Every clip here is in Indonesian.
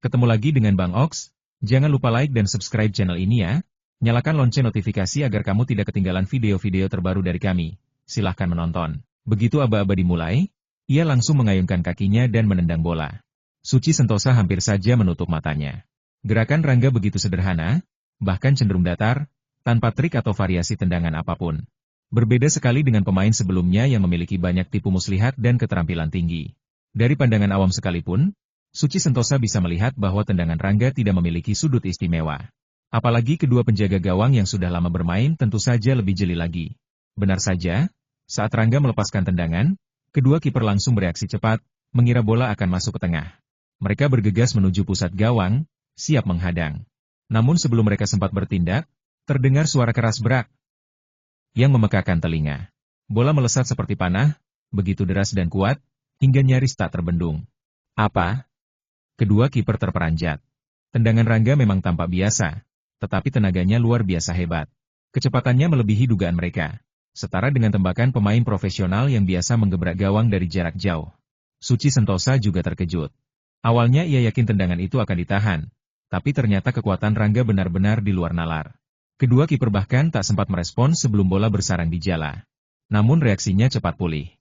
Ketemu lagi dengan Bang Ox. Jangan lupa like dan subscribe channel ini ya. Nyalakan lonceng notifikasi agar kamu tidak ketinggalan video-video terbaru dari kami. Silahkan menonton. Begitu aba-aba dimulai, ia langsung mengayunkan kakinya dan menendang bola. Suci Sentosa hampir saja menutup matanya. Gerakan Rangga begitu sederhana, bahkan cenderung datar, tanpa trik atau variasi tendangan apapun. Berbeda sekali dengan pemain sebelumnya yang memiliki banyak tipu muslihat dan keterampilan tinggi. Dari pandangan awam sekalipun, Suci Sentosa bisa melihat bahwa tendangan Rangga tidak memiliki sudut istimewa. Apalagi kedua penjaga gawang yang sudah lama bermain tentu saja lebih jeli lagi. Benar saja, saat Rangga melepaskan tendangan, kedua kiper langsung bereaksi cepat, mengira bola akan masuk ke tengah. Mereka bergegas menuju pusat gawang, siap menghadang. Namun sebelum mereka sempat bertindak, terdengar suara keras berak yang memekakan telinga. Bola melesat seperti panah, begitu deras dan kuat, hingga nyaris tak terbendung. Apa? Kedua kiper terperanjat. Tendangan Rangga memang tampak biasa, tetapi tenaganya luar biasa hebat. Kecepatannya melebihi dugaan mereka, setara dengan tembakan pemain profesional yang biasa menggebrak gawang dari jarak jauh. Suci Sentosa juga terkejut. Awalnya ia yakin tendangan itu akan ditahan, tapi ternyata kekuatan Rangga benar-benar di luar nalar. Kedua kiper bahkan tak sempat merespons sebelum bola bersarang di jala. Namun reaksinya cepat pulih.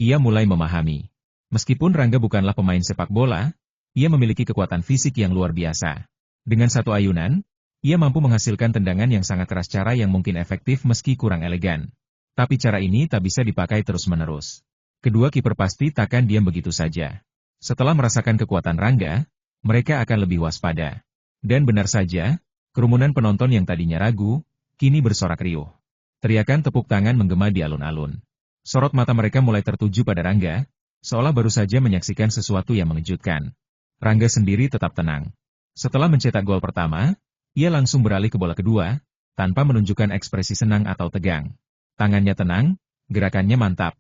Ia mulai memahami. Meskipun Rangga bukanlah pemain sepak bola, ia memiliki kekuatan fisik yang luar biasa. Dengan satu ayunan, ia mampu menghasilkan tendangan yang sangat keras, cara yang mungkin efektif meski kurang elegan. Tapi cara ini tak bisa dipakai terus-menerus. Kedua kiper pasti takkan diam begitu saja. Setelah merasakan kekuatan Rangga, mereka akan lebih waspada. Dan benar saja, kerumunan penonton yang tadinya ragu, kini bersorak riuh. Teriakan tepuk tangan menggema di alun-alun. Sorot mata mereka mulai tertuju pada Rangga, seolah baru saja menyaksikan sesuatu yang mengejutkan. Rangga sendiri tetap tenang. Setelah mencetak gol pertama, ia langsung beralih ke bola kedua, tanpa menunjukkan ekspresi senang atau tegang. Tangannya tenang, gerakannya mantap.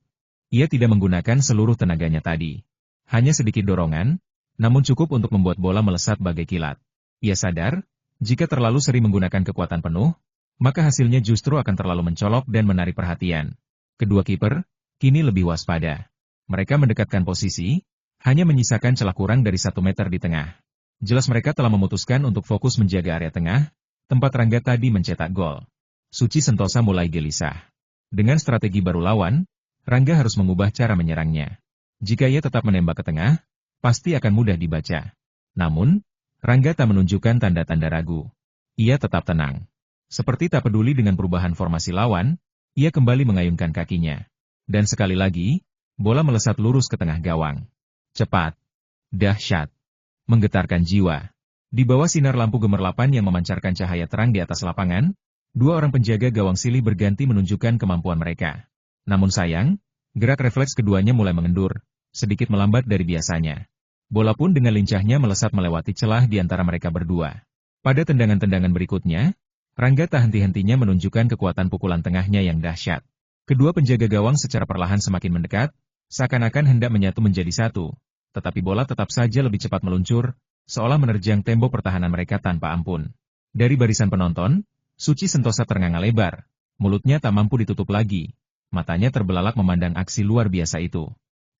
Ia tidak menggunakan seluruh tenaganya tadi. Hanya sedikit dorongan, namun cukup untuk membuat bola melesat bagai kilat. Ia sadar, jika terlalu sering menggunakan kekuatan penuh, maka hasilnya justru akan terlalu mencolok dan menarik perhatian. Kedua kiper, kini lebih waspada. Mereka mendekatkan posisi, hanya menyisakan celah kurang dari 1 meter di tengah. Jelas mereka telah memutuskan untuk fokus menjaga area tengah, tempat Rangga tadi mencetak gol. Suci Sentosa mulai gelisah. Dengan strategi baru lawan, Rangga harus mengubah cara menyerangnya. Jika ia tetap menembak ke tengah, pasti akan mudah dibaca. Namun, Rangga tak menunjukkan tanda-tanda ragu. Ia tetap tenang. Seperti tak peduli dengan perubahan formasi lawan, ia kembali mengayunkan kakinya. Dan sekali lagi, bola melesat lurus ke tengah gawang. Cepat, dahsyat, menggetarkan jiwa. Di bawah sinar lampu gemerlapan yang memancarkan cahaya terang di atas lapangan, dua orang penjaga gawang silih berganti menunjukkan kemampuan mereka. Namun sayang, gerak refleks keduanya mulai mengendur, sedikit melambat dari biasanya. Bola pun dengan lincahnya melesat melewati celah di antara mereka berdua. Pada tendangan-tendangan berikutnya, Rangga tak henti-hentinya menunjukkan kekuatan pukulan tengahnya yang dahsyat. Kedua penjaga gawang secara perlahan semakin mendekat, seakan-akan hendak menyatu menjadi satu, tetapi bola tetap saja lebih cepat meluncur, seolah menerjang tembok pertahanan mereka tanpa ampun. Dari barisan penonton, Suci Sentosa ternganga lebar, mulutnya tak mampu ditutup lagi, matanya terbelalak memandang aksi luar biasa itu.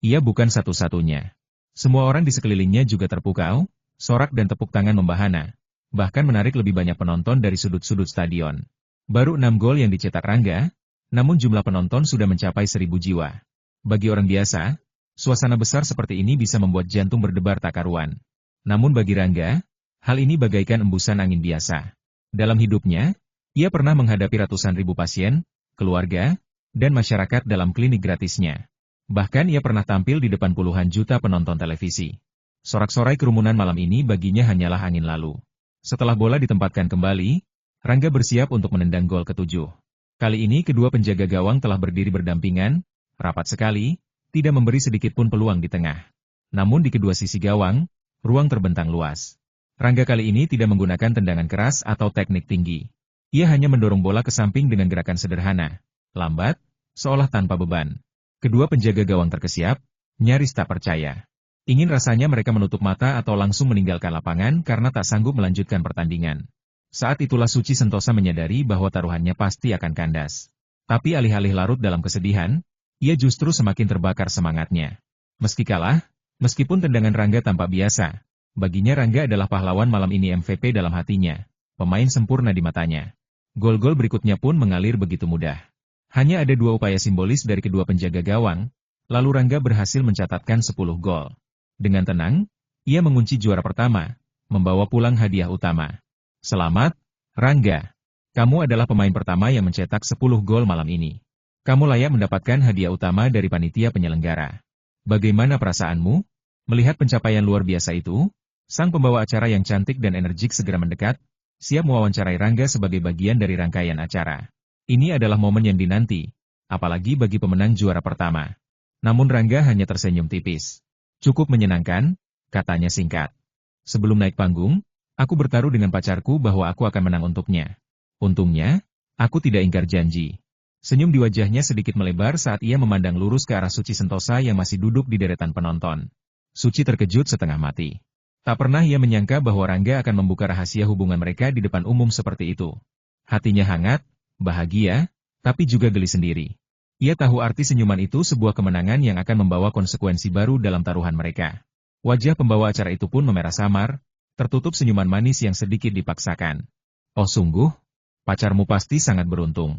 Ia bukan satu-satunya. Semua orang di sekelilingnya juga terpukau, sorak dan tepuk tangan membahana, bahkan menarik lebih banyak penonton dari sudut-sudut stadion. Baru 6 gol yang dicetak Rangga, namun jumlah penonton sudah mencapai 1.000 jiwa. Bagi orang biasa, suasana besar seperti ini bisa membuat jantung berdebar tak karuan. Namun bagi Rangga, hal ini bagaikan embusan angin biasa. Dalam hidupnya, ia pernah menghadapi ratusan ribu pasien, keluarga, dan masyarakat dalam klinik gratisnya. Bahkan ia pernah tampil di depan puluhan juta penonton televisi. Sorak-sorai kerumunan malam ini baginya hanyalah angin lalu. Setelah bola ditempatkan kembali, Rangga bersiap untuk menendang gol ke-7. Kali ini kedua penjaga gawang telah berdiri berdampingan, rapat sekali, tidak memberi sedikit pun peluang di tengah. Namun di kedua sisi gawang, ruang terbentang luas. Rangga kali ini tidak menggunakan tendangan keras atau teknik tinggi. Ia hanya mendorong bola ke samping dengan gerakan sederhana, lambat, seolah tanpa beban. Kedua penjaga gawang terkesiap, nyaris tak percaya. Ingin rasanya mereka menutup mata atau langsung meninggalkan lapangan karena tak sanggup melanjutkan pertandingan. Saat itulah Suci Sentosa menyadari bahwa taruhannya pasti akan kandas. Tapi alih-alih larut dalam kesedihan, ia justru semakin terbakar semangatnya. Meski kalah, meskipun tendangan Rangga tampak biasa, Baginya Rangga adalah pahlawan malam ini MVP dalam hatinya, pemain sempurna di matanya. Gol-gol berikutnya pun mengalir begitu mudah. Hanya ada 2 upaya simbolis dari kedua penjaga gawang, lalu Rangga berhasil mencatatkan 10 gol. Dengan tenang, ia mengunci juara pertama, membawa pulang hadiah utama. Selamat, Rangga. Kamu adalah pemain pertama yang mencetak 10 gol malam ini. Kamu layak mendapatkan hadiah utama dari panitia penyelenggara. Bagaimana perasaanmu? Melihat pencapaian luar biasa itu, sang pembawa acara yang cantik dan energik segera mendekat, siap mewawancarai Rangga sebagai bagian dari rangkaian acara. Ini adalah momen yang dinanti, apalagi bagi pemenang juara pertama. Namun Rangga hanya tersenyum tipis. Cukup menyenangkan, katanya singkat. Sebelum naik panggung, aku bertaruh dengan pacarku bahwa aku akan menang untuknya. Untungnya, aku tidak ingkar janji. Senyum di wajahnya sedikit melebar saat ia memandang lurus ke arah Suci Sentosa yang masih duduk di deretan penonton. Suci terkejut setengah mati. Tak pernah ia menyangka bahwa Rangga akan membuka rahasia hubungan mereka di depan umum seperti itu. Hatinya hangat, bahagia, tapi juga geli sendiri. Ia tahu arti senyuman itu sebuah kemenangan yang akan membawa konsekuensi baru dalam taruhan mereka. Wajah pembawa acara itu pun memerah samar, tertutup senyuman manis yang sedikit dipaksakan. Oh sungguh, pacarmu pasti sangat beruntung.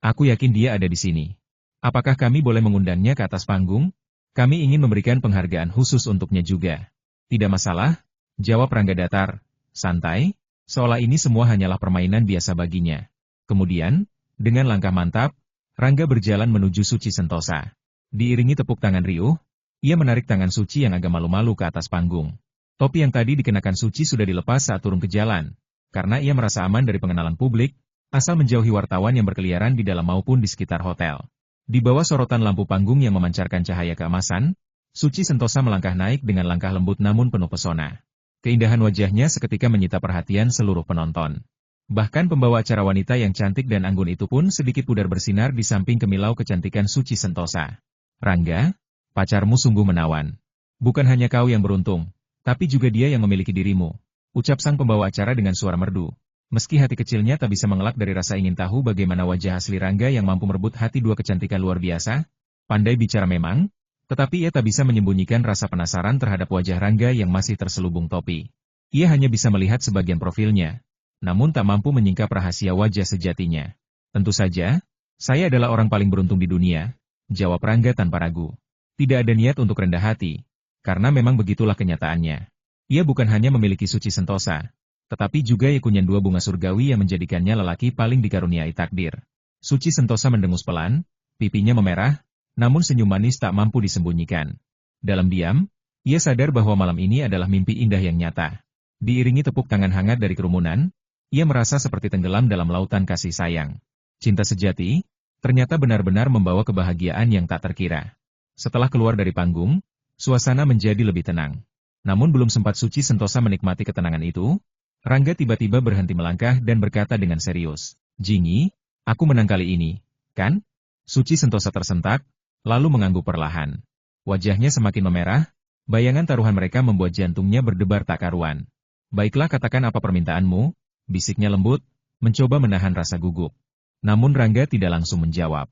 Aku yakin dia ada di sini. Apakah kami boleh mengundangnya ke atas panggung? Kami ingin memberikan penghargaan khusus untuknya juga. Tidak masalah, jawab Rangga datar, santai, seolah ini semua hanyalah permainan biasa baginya. Kemudian, dengan langkah mantap, Rangga berjalan menuju Suci Sentosa. Diiringi tepuk tangan riuh, ia menarik tangan Suci yang agak malu-malu ke atas panggung. Topi yang tadi dikenakan Suci sudah dilepas saat turun ke jalan, karena ia merasa aman dari pengenalan publik, asal menjauhi wartawan yang berkeliaran di dalam maupun di sekitar hotel. Di bawah sorotan lampu panggung yang memancarkan cahaya keemasan, Suci Sentosa melangkah naik dengan langkah lembut namun penuh pesona. Keindahan wajahnya seketika menyita perhatian seluruh penonton. Bahkan pembawa acara wanita yang cantik dan anggun itu pun sedikit pudar bersinar di samping kemilau kecantikan Suci Sentosa. Rangga, pacarmu sungguh menawan. Bukan hanya kau yang beruntung, tapi juga dia yang memiliki dirimu, ucap sang pembawa acara dengan suara merdu. Meski hati kecilnya tak bisa mengelak dari rasa ingin tahu bagaimana wajah asli Rangga yang mampu merebut hati 2 kecantikan luar biasa, pandai bicara memang, tetapi ia tak bisa menyembunyikan rasa penasaran terhadap wajah Rangga yang masih terselubung topi. Ia hanya bisa melihat sebagian profilnya, namun tak mampu menyingkap rahasia wajah sejatinya. Tentu saja, saya adalah orang paling beruntung di dunia, jawab Rangga tanpa ragu. Tidak ada niat untuk rendah hati, karena memang begitulah kenyataannya. Ia bukan hanya memiliki Suci Sentosa, tetapi juga kunyan 2 bunga surgawi yang menjadikannya lelaki paling dikaruniai takdir. Suci Sentosa mendengus pelan, pipinya memerah, namun senyum manis tak mampu disembunyikan. Dalam diam, ia sadar bahwa malam ini adalah mimpi indah yang nyata. Diiringi tepuk tangan hangat dari kerumunan, ia merasa seperti tenggelam dalam lautan kasih sayang. Cinta sejati, ternyata benar-benar membawa kebahagiaan yang tak terkira. Setelah keluar dari panggung, suasana menjadi lebih tenang. Namun belum sempat Suci Sentosa menikmati ketenangan itu, Rangga tiba-tiba berhenti melangkah dan berkata dengan serius, "Jingi, aku menang kali ini, kan?" Suci Sentosa tersentak, lalu mengangguk perlahan. Wajahnya semakin memerah, bayangan taruhan mereka membuat jantungnya berdebar tak karuan. "Baiklah, katakan apa permintaanmu," bisiknya lembut, mencoba menahan rasa gugup. Namun Rangga tidak langsung menjawab.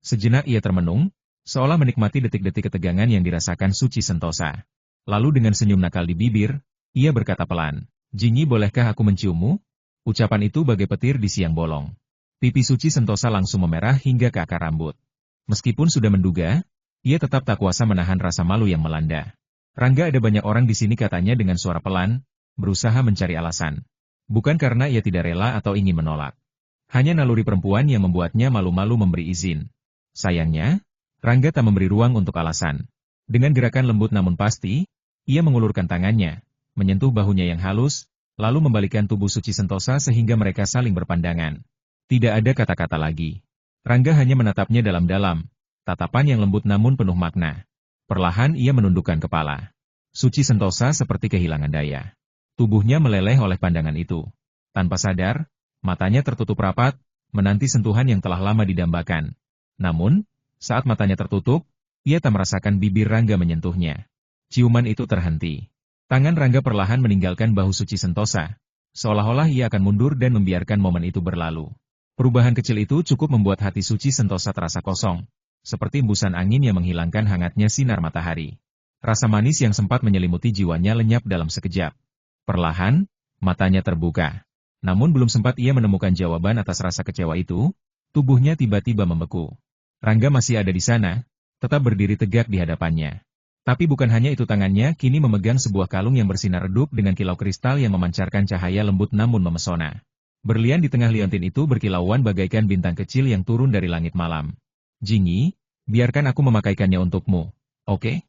Sejenak ia termenung, seolah menikmati detik-detik ketegangan yang dirasakan Suci Sentosa. Lalu dengan senyum nakal di bibir, ia berkata pelan, "Jingi, bolehkah aku menciummu?" Ucapan itu bagai petir di siang bolong. Pipi Suci Sentosa langsung memerah hingga ke akar rambut. Meskipun sudah menduga, ia tetap tak kuasa menahan rasa malu yang melanda. "Rangga, ada banyak orang di sini," katanya dengan suara pelan, berusaha mencari alasan. Bukan karena ia tidak rela atau ingin menolak. Hanya naluri perempuan yang membuatnya malu-malu memberi izin. Sayangnya, Rangga tak memberi ruang untuk alasan. Dengan gerakan lembut namun pasti, ia mengulurkan tangannya, menyentuh bahunya yang halus, lalu membalikkan tubuh Suci Sentosa sehingga mereka saling berpandangan. Tidak ada kata-kata lagi. Rangga hanya menatapnya dalam-dalam, tatapan yang lembut namun penuh makna. Perlahan ia menundukkan kepala. Suci Sentosa seperti kehilangan daya. Tubuhnya meleleh oleh pandangan itu. Tanpa sadar, matanya tertutup rapat, menanti sentuhan yang telah lama didambakan. Namun, saat matanya tertutup, ia tak merasakan bibir Rangga menyentuhnya. Ciuman itu terhenti. Tangan Rangga perlahan meninggalkan bahu Suci Sentosa, seolah-olah ia akan mundur dan membiarkan momen itu berlalu. Perubahan kecil itu cukup membuat hati Suci Sentosa terasa kosong, seperti embusan angin yang menghilangkan hangatnya sinar matahari. Rasa manis yang sempat menyelimuti jiwanya lenyap dalam sekejap. Perlahan, matanya terbuka. Namun belum sempat ia menemukan jawaban atas rasa kecewa itu, tubuhnya tiba-tiba membeku. Rangga masih ada di sana, tetap berdiri tegak di hadapannya. Tapi bukan hanya itu, tangannya kini memegang sebuah kalung yang bersinar redup dengan kilau kristal yang memancarkan cahaya lembut namun memesona. Berlian di tengah liontin itu berkilauan bagaikan bintang kecil yang turun dari langit malam. "Jingi, biarkan aku memakaikannya untukmu, oke?"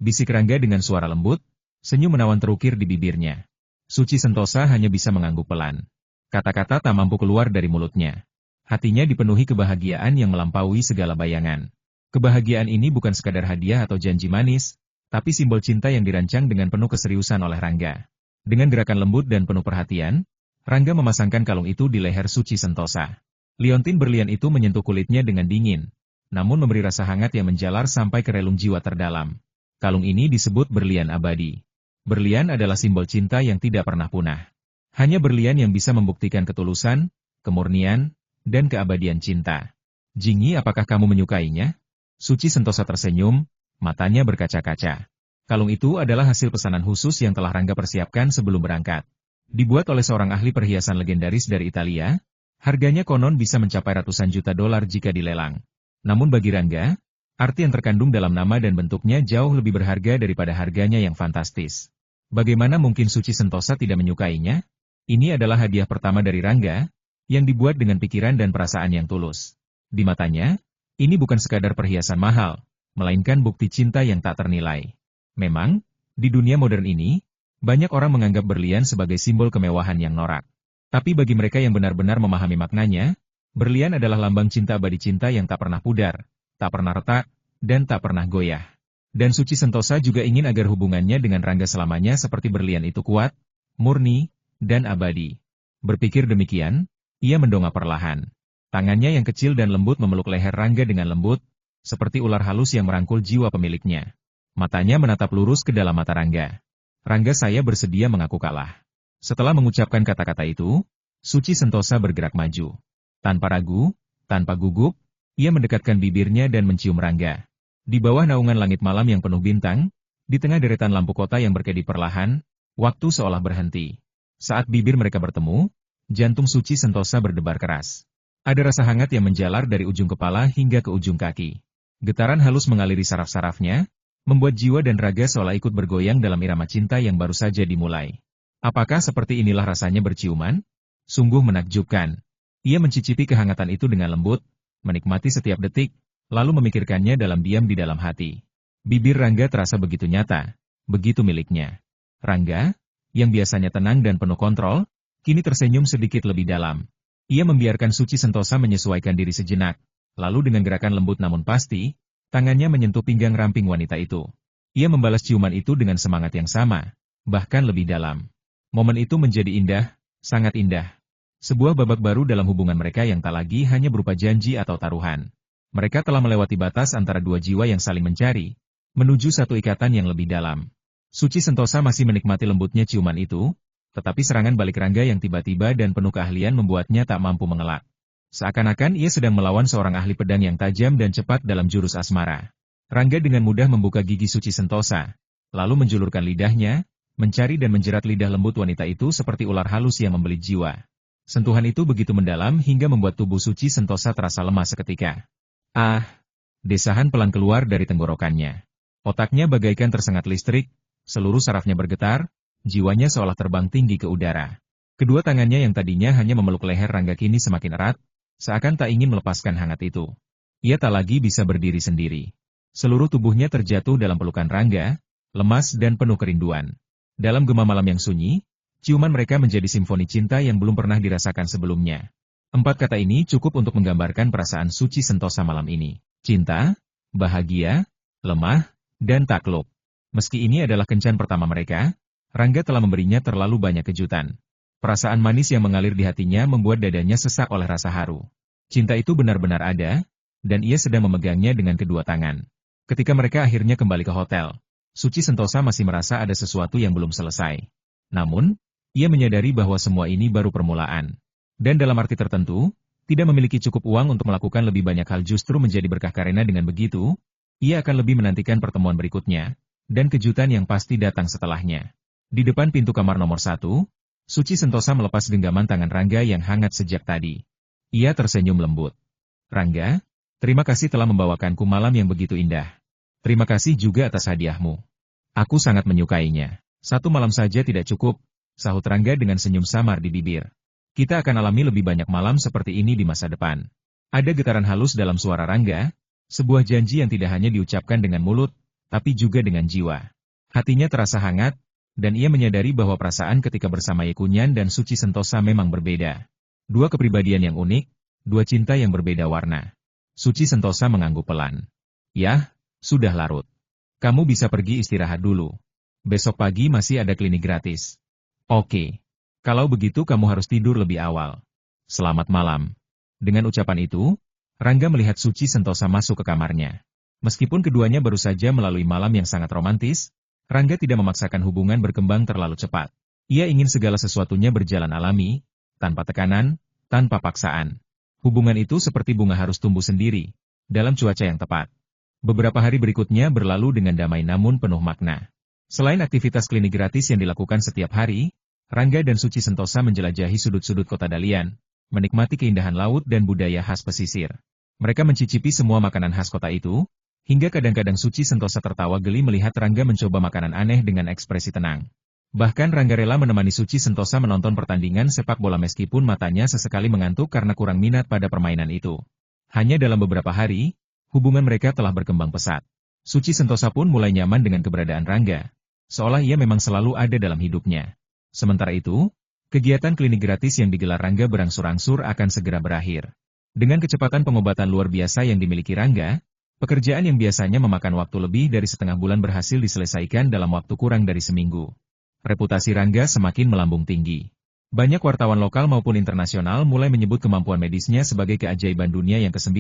Bisik Rangga dengan suara lembut, senyum menawan terukir di bibirnya. Suci Sentosa hanya bisa mengangguk pelan. Kata-kata tak mampu keluar dari mulutnya. Hatinya dipenuhi kebahagiaan yang melampaui segala bayangan. Kebahagiaan ini bukan sekadar hadiah atau janji manis, tapi simbol cinta yang dirancang dengan penuh keseriusan oleh Rangga. Dengan gerakan lembut dan penuh perhatian, Rangga memasangkan kalung itu di leher Suci Sentosa. Liontin berlian itu menyentuh kulitnya dengan dingin, namun memberi rasa hangat yang menjalar sampai ke relung jiwa terdalam. Kalung ini disebut berlian abadi. Berlian adalah simbol cinta yang tidak pernah punah. Hanya berlian yang bisa membuktikan ketulusan, kemurnian, dan keabadian cinta. "Jingi, apakah kamu menyukainya?" Suci Sentosa tersenyum, matanya berkaca-kaca. Kalung itu adalah hasil pesanan khusus yang telah Rangga persiapkan sebelum berangkat. Dibuat oleh seorang ahli perhiasan legendaris dari Italia, harganya konon bisa mencapai ratusan juta dolar jika dilelang. Namun bagi Rangga, arti yang terkandung dalam nama dan bentuknya jauh lebih berharga daripada harganya yang fantastis. Bagaimana mungkin Suci Sentosa tidak menyukainya? Ini adalah hadiah pertama dari Rangga, yang dibuat dengan pikiran dan perasaan yang tulus. Di matanya, ini bukan sekadar perhiasan mahal, melainkan bukti cinta yang tak ternilai. Memang, di dunia modern ini, banyak orang menganggap berlian sebagai simbol kemewahan yang norak. Tapi bagi mereka yang benar-benar memahami maknanya, berlian adalah lambang cinta abadi, cinta yang tak pernah pudar, tak pernah retak, dan tak pernah goyah. Dan Suci Sentosa juga ingin agar hubungannya dengan Rangga selamanya seperti berlian itu kuat, murni, dan abadi. Berpikir demikian, ia mendongak perlahan. Tangannya yang kecil dan lembut memeluk leher Rangga dengan lembut, seperti ular halus yang merangkul jiwa pemiliknya. Matanya menatap lurus ke dalam mata Rangga. "Rangga, saya bersedia mengaku kalah." Setelah mengucapkan kata-kata itu, Suci Sentosa bergerak maju. Tanpa ragu, tanpa gugup, ia mendekatkan bibirnya dan mencium Rangga. Di bawah naungan langit malam yang penuh bintang, di tengah deretan lampu kota yang berkedip perlahan, waktu seolah berhenti. Saat bibir mereka bertemu, jantung Suci Sentosa berdebar keras. Ada rasa hangat yang menjalar dari ujung kepala hingga ke ujung kaki. Getaran halus mengaliri saraf-sarafnya, membuat jiwa dan raga seolah ikut bergoyang dalam irama cinta yang baru saja dimulai. Apakah seperti inilah rasanya berciuman? Sungguh menakjubkan. Ia mencicipi kehangatan itu dengan lembut, menikmati setiap detik, lalu memikirkannya dalam diam di dalam hati. Bibir Rangga terasa begitu nyata, begitu miliknya. Rangga, yang biasanya tenang dan penuh kontrol, kini tersenyum sedikit lebih dalam. Ia membiarkan Suci Sentosa menyesuaikan diri sejenak, lalu dengan gerakan lembut namun pasti, tangannya menyentuh pinggang ramping wanita itu. Ia membalas ciuman itu dengan semangat yang sama, bahkan lebih dalam. Momen itu menjadi indah, sangat indah. Sebuah babak baru dalam hubungan mereka yang tak lagi hanya berupa janji atau taruhan. Mereka telah melewati batas antara dua jiwa yang saling mencari, menuju satu ikatan yang lebih dalam. Suci Sentosa masih menikmati lembutnya ciuman itu, tetapi serangan balik Rangga yang tiba-tiba dan penuh keahlian membuatnya tak mampu mengelak. Seakan-akan ia sedang melawan seorang ahli pedang yang tajam dan cepat dalam jurus asmara. Rangga dengan mudah membuka gigi Suci Sentosa, lalu menjulurkan lidahnya, mencari dan menjerat lidah lembut wanita itu seperti ular halus yang membelit jiwa. Sentuhan itu begitu mendalam hingga membuat tubuh Suci Sentosa terasa lemah seketika. "Ah!" Desahan pelan keluar dari tenggorokannya. Otaknya bagaikan tersengat listrik, seluruh sarafnya bergetar, jiwanya seolah terbang tinggi ke udara. Kedua tangannya yang tadinya hanya memeluk leher Rangga kini semakin erat, seakan tak ingin melepaskan hangat itu. Ia tak lagi bisa berdiri sendiri. Seluruh tubuhnya terjatuh dalam pelukan Rangga, lemas dan penuh kerinduan. Dalam gema malam yang sunyi, ciuman mereka menjadi simfoni cinta yang belum pernah dirasakan sebelumnya. 4 kata ini cukup untuk menggambarkan perasaan Suci Sentosa malam ini. Cinta, bahagia, lemah, dan takluk. Meski ini adalah kencan pertama mereka, Rangga telah memberinya terlalu banyak kejutan. Perasaan manis yang mengalir di hatinya membuat dadanya sesak oleh rasa haru. Cinta itu benar-benar ada, dan ia sedang memegangnya dengan kedua tangan. Ketika mereka akhirnya kembali ke hotel, Suci Sentosa masih merasa ada sesuatu yang belum selesai. Namun, ia menyadari bahwa semua ini baru permulaan. Dan dalam arti tertentu, tidak memiliki cukup uang untuk melakukan lebih banyak hal justru menjadi berkah karena dengan begitu, ia akan lebih menantikan pertemuan berikutnya, dan kejutan yang pasti datang setelahnya. Di depan pintu kamar nomor 1, Suci Sentosa melepas genggaman tangan Rangga yang hangat sejak tadi. Ia tersenyum lembut. Rangga, terima kasih telah membawakanku malam yang begitu indah. Terima kasih juga atas hadiahmu. Aku sangat menyukainya. Satu malam saja tidak cukup, sahut Rangga dengan senyum samar di bibir. Kita akan alami lebih banyak malam seperti ini di masa depan. Ada getaran halus dalam suara Rangga, sebuah janji yang tidak hanya diucapkan dengan mulut, tapi juga dengan jiwa. Hatinya terasa hangat, dan ia menyadari bahwa perasaan ketika bersama Ye Kunyan dan Suci Sentosa memang berbeda. Dua kepribadian yang unik, dua cinta yang berbeda warna. Suci Sentosa mengangguk pelan. Yah, sudah larut. Kamu bisa pergi istirahat dulu. Besok pagi masih ada klinik gratis. Oke. Kalau begitu kamu harus tidur lebih awal. Selamat malam. Dengan ucapan itu, Rangga melihat Suci Sentosa masuk ke kamarnya. Meskipun keduanya baru saja melalui malam yang sangat romantis, Rangga tidak memaksakan hubungan berkembang terlalu cepat. Ia ingin segala sesuatunya berjalan alami, tanpa tekanan, tanpa paksaan. Hubungan itu seperti bunga harus tumbuh sendiri, dalam cuaca yang tepat. Beberapa hari berikutnya berlalu dengan damai namun penuh makna. Selain aktivitas klinik gratis yang dilakukan setiap hari, Rangga dan Suci Sentosa menjelajahi sudut-sudut kota Dalian, menikmati keindahan laut dan budaya khas pesisir. Mereka mencicipi semua makanan khas kota itu, hingga kadang-kadang Suci Sentosa tertawa geli melihat Rangga mencoba makanan aneh dengan ekspresi tenang. Bahkan Rangga rela menemani Suci Sentosa menonton pertandingan sepak bola meskipun matanya sesekali mengantuk karena kurang minat pada permainan itu. Hanya dalam beberapa hari, hubungan mereka telah berkembang pesat. Suci Sentosa pun mulai nyaman dengan keberadaan Rangga, seolah ia memang selalu ada dalam hidupnya. Sementara itu, kegiatan klinik gratis yang digelar Rangga berangsur-angsur akan segera berakhir. Dengan kecepatan pengobatan luar biasa yang dimiliki Rangga, pekerjaan yang biasanya memakan waktu lebih dari setengah bulan berhasil diselesaikan dalam waktu kurang dari seminggu. Reputasi Rangga semakin melambung tinggi. Banyak wartawan lokal maupun internasional mulai menyebut kemampuan medisnya sebagai keajaiban dunia yang ke-9,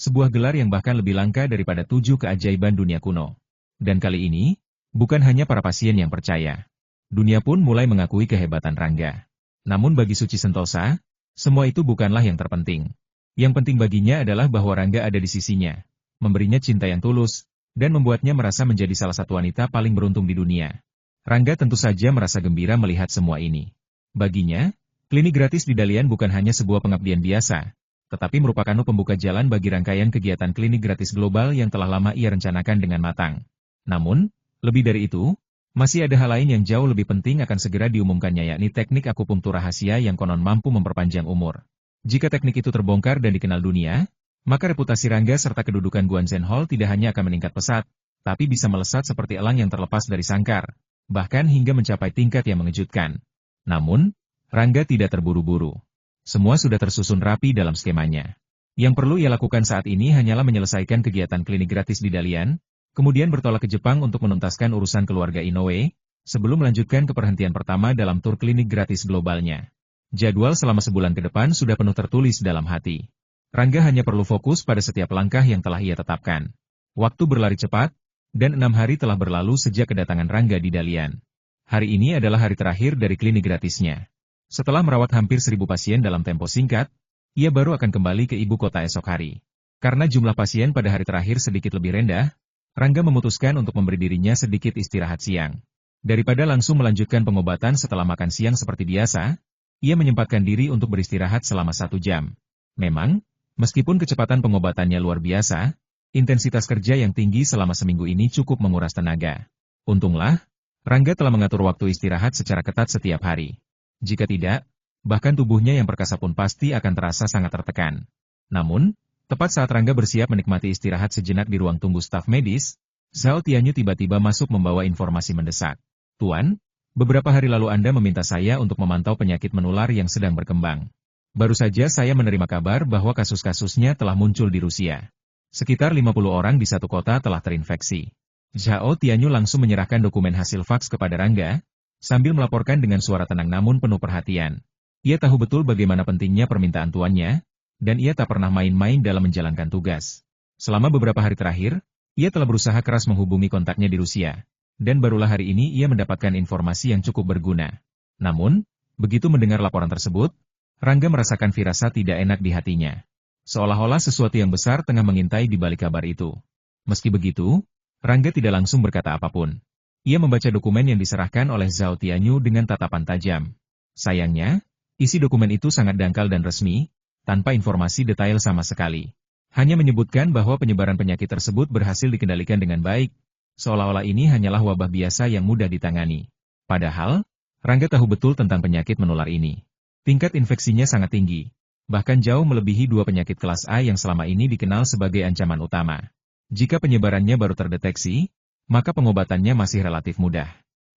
sebuah gelar yang bahkan lebih langka daripada 7 keajaiban dunia kuno. Dan kali ini, bukan hanya para pasien yang percaya. Dunia pun mulai mengakui kehebatan Rangga. Namun bagi Suci Sentosa, semua itu bukanlah yang terpenting. Yang penting baginya adalah bahwa Rangga ada di sisinya, memberinya cinta yang tulus, dan membuatnya merasa menjadi salah satu wanita paling beruntung di dunia. Rangga tentu saja merasa gembira melihat semua ini. Baginya, klinik gratis di Dalian bukan hanya sebuah pengabdian biasa, tetapi merupakan pembuka jalan bagi rangkaian kegiatan klinik gratis global yang telah lama ia rencanakan dengan matang. Namun, lebih dari itu, masih ada hal lain yang jauh lebih penting akan segera diumumkannya yakni teknik akupunktur rahasia yang konon mampu memperpanjang umur. Jika teknik itu terbongkar dan dikenal dunia, maka reputasi Rangga serta kedudukan Guanzhen Hall tidak hanya akan meningkat pesat, tapi bisa melesat seperti elang yang terlepas dari sangkar, bahkan hingga mencapai tingkat yang mengejutkan. Namun, Rangga tidak terburu-buru. Semua sudah tersusun rapi dalam skemanya. Yang perlu ia lakukan saat ini hanyalah menyelesaikan kegiatan klinik gratis di Dalian, kemudian bertolak ke Jepang untuk menuntaskan urusan keluarga Inoue, sebelum melanjutkan ke perhentian pertama dalam tur klinik gratis globalnya. Jadwal selama sebulan ke depan sudah penuh tertulis dalam hati. Rangga hanya perlu fokus pada setiap langkah yang telah ia tetapkan. Waktu berlari cepat, dan 6 hari telah berlalu sejak kedatangan Rangga di Dalian. Hari ini adalah hari terakhir dari klinik gratisnya. Setelah merawat hampir 1.000 pasien dalam tempo singkat, ia baru akan kembali ke ibu kota esok hari. Karena jumlah pasien pada hari terakhir sedikit lebih rendah, Rangga memutuskan untuk memberi dirinya sedikit istirahat siang. Daripada langsung melanjutkan pengobatan setelah makan siang seperti biasa, ia menyempatkan diri untuk beristirahat selama 1 jam. Memang, meskipun kecepatan pengobatannya luar biasa, intensitas kerja yang tinggi selama seminggu ini cukup menguras tenaga. Untunglah, Rangga telah mengatur waktu istirahat secara ketat setiap hari. Jika tidak, bahkan tubuhnya yang perkasa pun pasti akan terasa sangat tertekan. Namun, tepat saat Rangga bersiap menikmati istirahat sejenak di ruang tunggu staf medis, Zhao Tianyu tiba-tiba masuk membawa informasi mendesak. Tuan, beberapa hari lalu Anda meminta saya untuk memantau penyakit menular yang sedang berkembang. Baru saja saya menerima kabar bahwa kasus-kasusnya telah muncul di Rusia. Sekitar 50 orang di satu kota telah terinfeksi. Zhao Tianyu langsung menyerahkan dokumen hasil faks kepada Rangga, sambil melaporkan dengan suara tenang namun penuh perhatian. Ia tahu betul bagaimana pentingnya permintaan tuannya, dan ia tak pernah main-main dalam menjalankan tugas. Selama beberapa hari terakhir, ia telah berusaha keras menghubungi kontaknya di Rusia, dan barulah hari ini ia mendapatkan informasi yang cukup berguna. Namun, begitu mendengar laporan tersebut, Rangga merasakan firasat tidak enak di hatinya. Seolah-olah sesuatu yang besar tengah mengintai di balik kabar itu. Meski begitu, Rangga tidak langsung berkata apapun. Ia membaca dokumen yang diserahkan oleh Zhao Tianyu dengan tatapan tajam. Sayangnya, isi dokumen itu sangat dangkal dan resmi, tanpa informasi detail sama sekali. Hanya menyebutkan bahwa penyebaran penyakit tersebut berhasil dikendalikan dengan baik, seolah-olah ini hanyalah wabah biasa yang mudah ditangani. Padahal, Rangga tahu betul tentang penyakit menular ini. Tingkat infeksinya sangat tinggi, bahkan jauh melebihi dua penyakit kelas A yang selama ini dikenal sebagai ancaman utama. Jika penyebarannya baru terdeteksi, maka pengobatannya masih relatif mudah.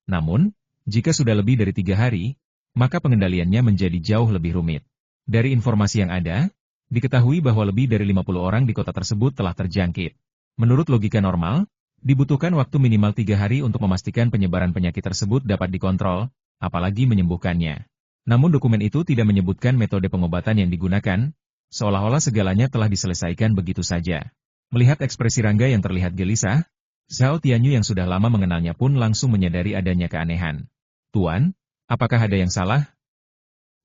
Namun, jika sudah lebih dari 3 hari, maka pengendaliannya menjadi jauh lebih rumit. Dari informasi yang ada, diketahui bahwa lebih dari 50 orang di kota tersebut telah terjangkit. Menurut logika normal, dibutuhkan waktu minimal 3 hari untuk memastikan penyebaran penyakit tersebut dapat dikontrol, apalagi menyembuhkannya. Namun dokumen itu tidak menyebutkan metode pengobatan yang digunakan, seolah-olah segalanya telah diselesaikan begitu saja. Melihat ekspresi Rangga yang terlihat gelisah, Zhao Tianyu yang sudah lama mengenalnya pun langsung menyadari adanya keanehan. "Tuan, apakah ada yang salah?"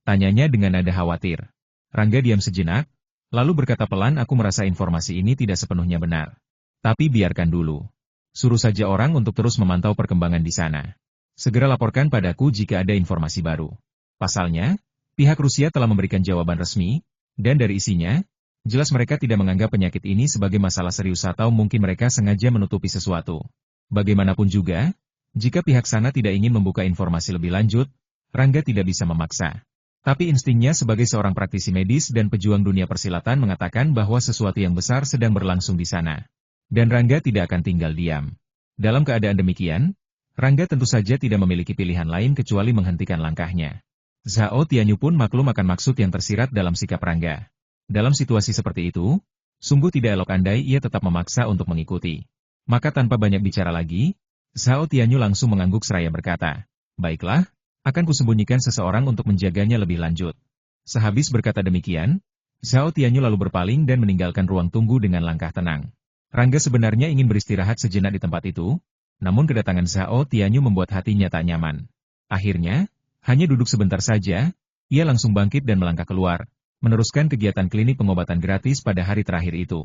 Tanyanya dengan nada khawatir. Rangga diam sejenak, lalu berkata pelan, "Aku merasa informasi ini tidak sepenuhnya benar. Tapi biarkan dulu. Suruh saja orang untuk terus memantau perkembangan di sana. Segera laporkan padaku jika ada informasi baru." Pasalnya, pihak Rusia telah memberikan jawaban resmi, dan dari isinya, jelas mereka tidak menganggap penyakit ini sebagai masalah serius atau mungkin mereka sengaja menutupi sesuatu. Bagaimanapun juga, jika pihak sana tidak ingin membuka informasi lebih lanjut, Rangga tidak bisa memaksa. Tapi instingnya sebagai seorang praktisi medis dan pejuang dunia persilatan mengatakan bahwa sesuatu yang besar sedang berlangsung di sana. Dan Rangga tidak akan tinggal diam. Dalam keadaan demikian, Rangga tentu saja tidak memiliki pilihan lain kecuali menghentikan langkahnya. Zhao Tianyu pun maklum akan maksud yang tersirat dalam sikap Rangga. Dalam situasi seperti itu, sungguh tidak elok andai ia tetap memaksa untuk mengikuti. Maka tanpa banyak bicara lagi, Zhao Tianyu langsung mengangguk seraya berkata, "Baiklah, akan kusembunyikan seseorang untuk menjaganya lebih lanjut." Sehabis berkata demikian, Zhao Tianyu lalu berpaling dan meninggalkan ruang tunggu dengan langkah tenang. Rangga sebenarnya ingin beristirahat sejenak di tempat itu, namun kedatangan Zhao Tianyu membuat hatinya tak nyaman. Akhirnya, hanya duduk sebentar saja, ia langsung bangkit dan melangkah keluar, meneruskan kegiatan klinik pengobatan gratis pada hari terakhir itu.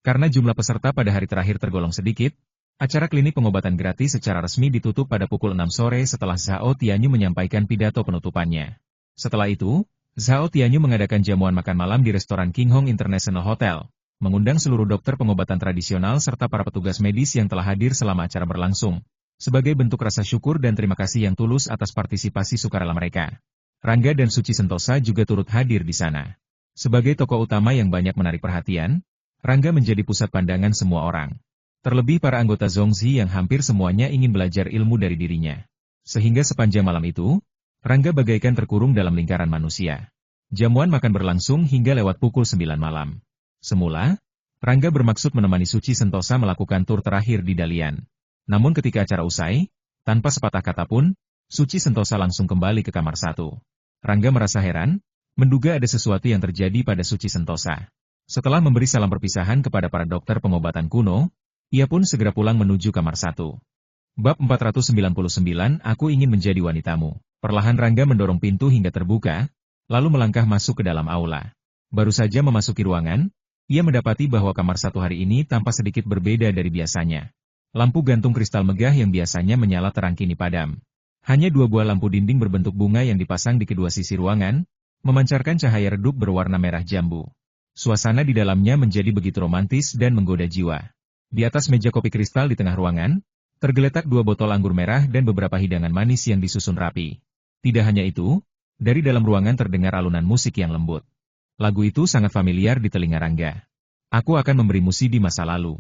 Karena jumlah peserta pada hari terakhir tergolong sedikit, acara klinik pengobatan gratis secara resmi ditutup pada pukul 6 sore setelah Zhao Tianyu menyampaikan pidato penutupannya. Setelah itu, Zhao Tianyu mengadakan jamuan makan malam di restoran King Hong International Hotel, mengundang seluruh dokter pengobatan tradisional serta para petugas medis yang telah hadir selama acara berlangsung, sebagai bentuk rasa syukur dan terima kasih yang tulus atas partisipasi sukarela mereka. Rangga dan Suci Sentosa juga turut hadir di sana. Sebagai tokoh utama yang banyak menarik perhatian, Rangga menjadi pusat pandangan semua orang. Terlebih para anggota Zongzi yang hampir semuanya ingin belajar ilmu dari dirinya. Sehingga sepanjang malam itu, Rangga bagaikan terkurung dalam lingkaran manusia. Jamuan makan berlangsung hingga lewat pukul 9 malam. Semula, Rangga bermaksud menemani Suci Sentosa melakukan tur terakhir di Dalian. Namun ketika acara usai, tanpa sepatah kata pun, Suci Sentosa langsung kembali ke kamar 1. Rangga merasa heran, menduga ada sesuatu yang terjadi pada Suci Sentosa. Setelah memberi salam perpisahan kepada para dokter pengobatan kuno, ia pun segera pulang menuju kamar 1. Bab 499, Aku ingin menjadi wanitamu. Perlahan Rangga mendorong pintu hingga terbuka, lalu melangkah masuk ke dalam aula. Baru saja memasuki ruangan, ia mendapati bahwa kamar 1 hari ini tampak sedikit berbeda dari biasanya. Lampu gantung kristal megah yang biasanya menyala terang kini padam. Hanya 2 buah lampu dinding berbentuk bunga yang dipasang di kedua sisi ruangan, memancarkan cahaya redup berwarna merah jambu. Suasana di dalamnya menjadi begitu romantis dan menggoda jiwa. Di atas meja kopi kristal di tengah ruangan, tergeletak 2 botol anggur merah dan beberapa hidangan manis yang disusun rapi. Tidak hanya itu, dari dalam ruangan terdengar alunan musik yang lembut. Lagu itu sangat familiar di telinga Rangga. "Aku akan memberimu CD masa lalu.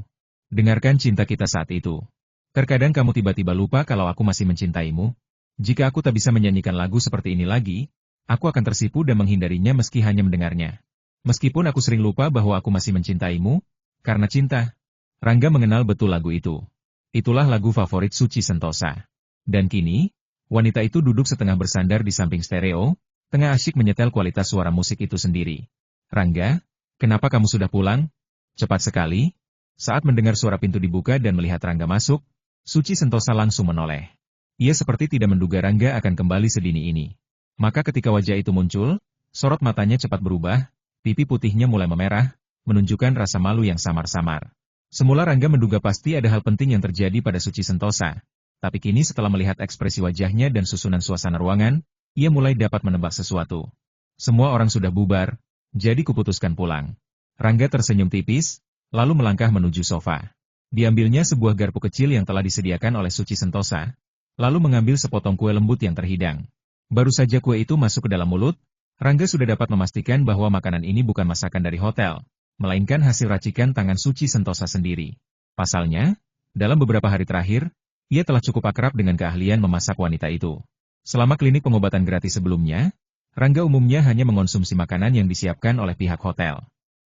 Dengarkan cinta kita saat itu. Terkadang kamu tiba-tiba lupa kalau aku masih mencintaimu. Jika aku tak bisa menyanyikan lagu seperti ini lagi, aku akan tersipu dan menghindarinya meski hanya mendengarnya. Meskipun aku sering lupa bahwa aku masih mencintaimu, karena cinta." Rangga mengenal betul lagu itu. Itulah lagu favorit Suci Sentosa. Dan kini, wanita itu duduk setengah bersandar di samping stereo, tengah asyik menyetel kualitas suara musik itu sendiri. "Rangga, kenapa kamu sudah pulang? Cepat sekali." Saat mendengar suara pintu dibuka dan melihat Rangga masuk, Suci Sentosa langsung menoleh. Ia seperti tidak menduga Rangga akan kembali sedini ini. Maka ketika wajah itu muncul, sorot matanya cepat berubah, pipi putihnya mulai memerah, menunjukkan rasa malu yang samar-samar. Semula Rangga menduga pasti ada hal penting yang terjadi pada Suci Sentosa. Tapi kini setelah melihat ekspresi wajahnya dan susunan suasana ruangan, ia mulai dapat menebak sesuatu. Semua orang sudah bubar, jadi kuputuskan pulang. Rangga tersenyum tipis, lalu melangkah menuju sofa. Diambilnya sebuah garpu kecil yang telah disediakan oleh Suci Sentosa, lalu mengambil sepotong kue lembut yang terhidang. Baru saja kue itu masuk ke dalam mulut, Rangga sudah dapat memastikan bahwa makanan ini bukan masakan dari hotel, melainkan hasil racikan tangan Suci Sentosa sendiri. Pasalnya, dalam beberapa hari terakhir, ia telah cukup akrab dengan keahlian memasak wanita itu. Selama klinik pengobatan gratis sebelumnya, Rangga umumnya hanya mengonsumsi makanan yang disiapkan oleh pihak hotel.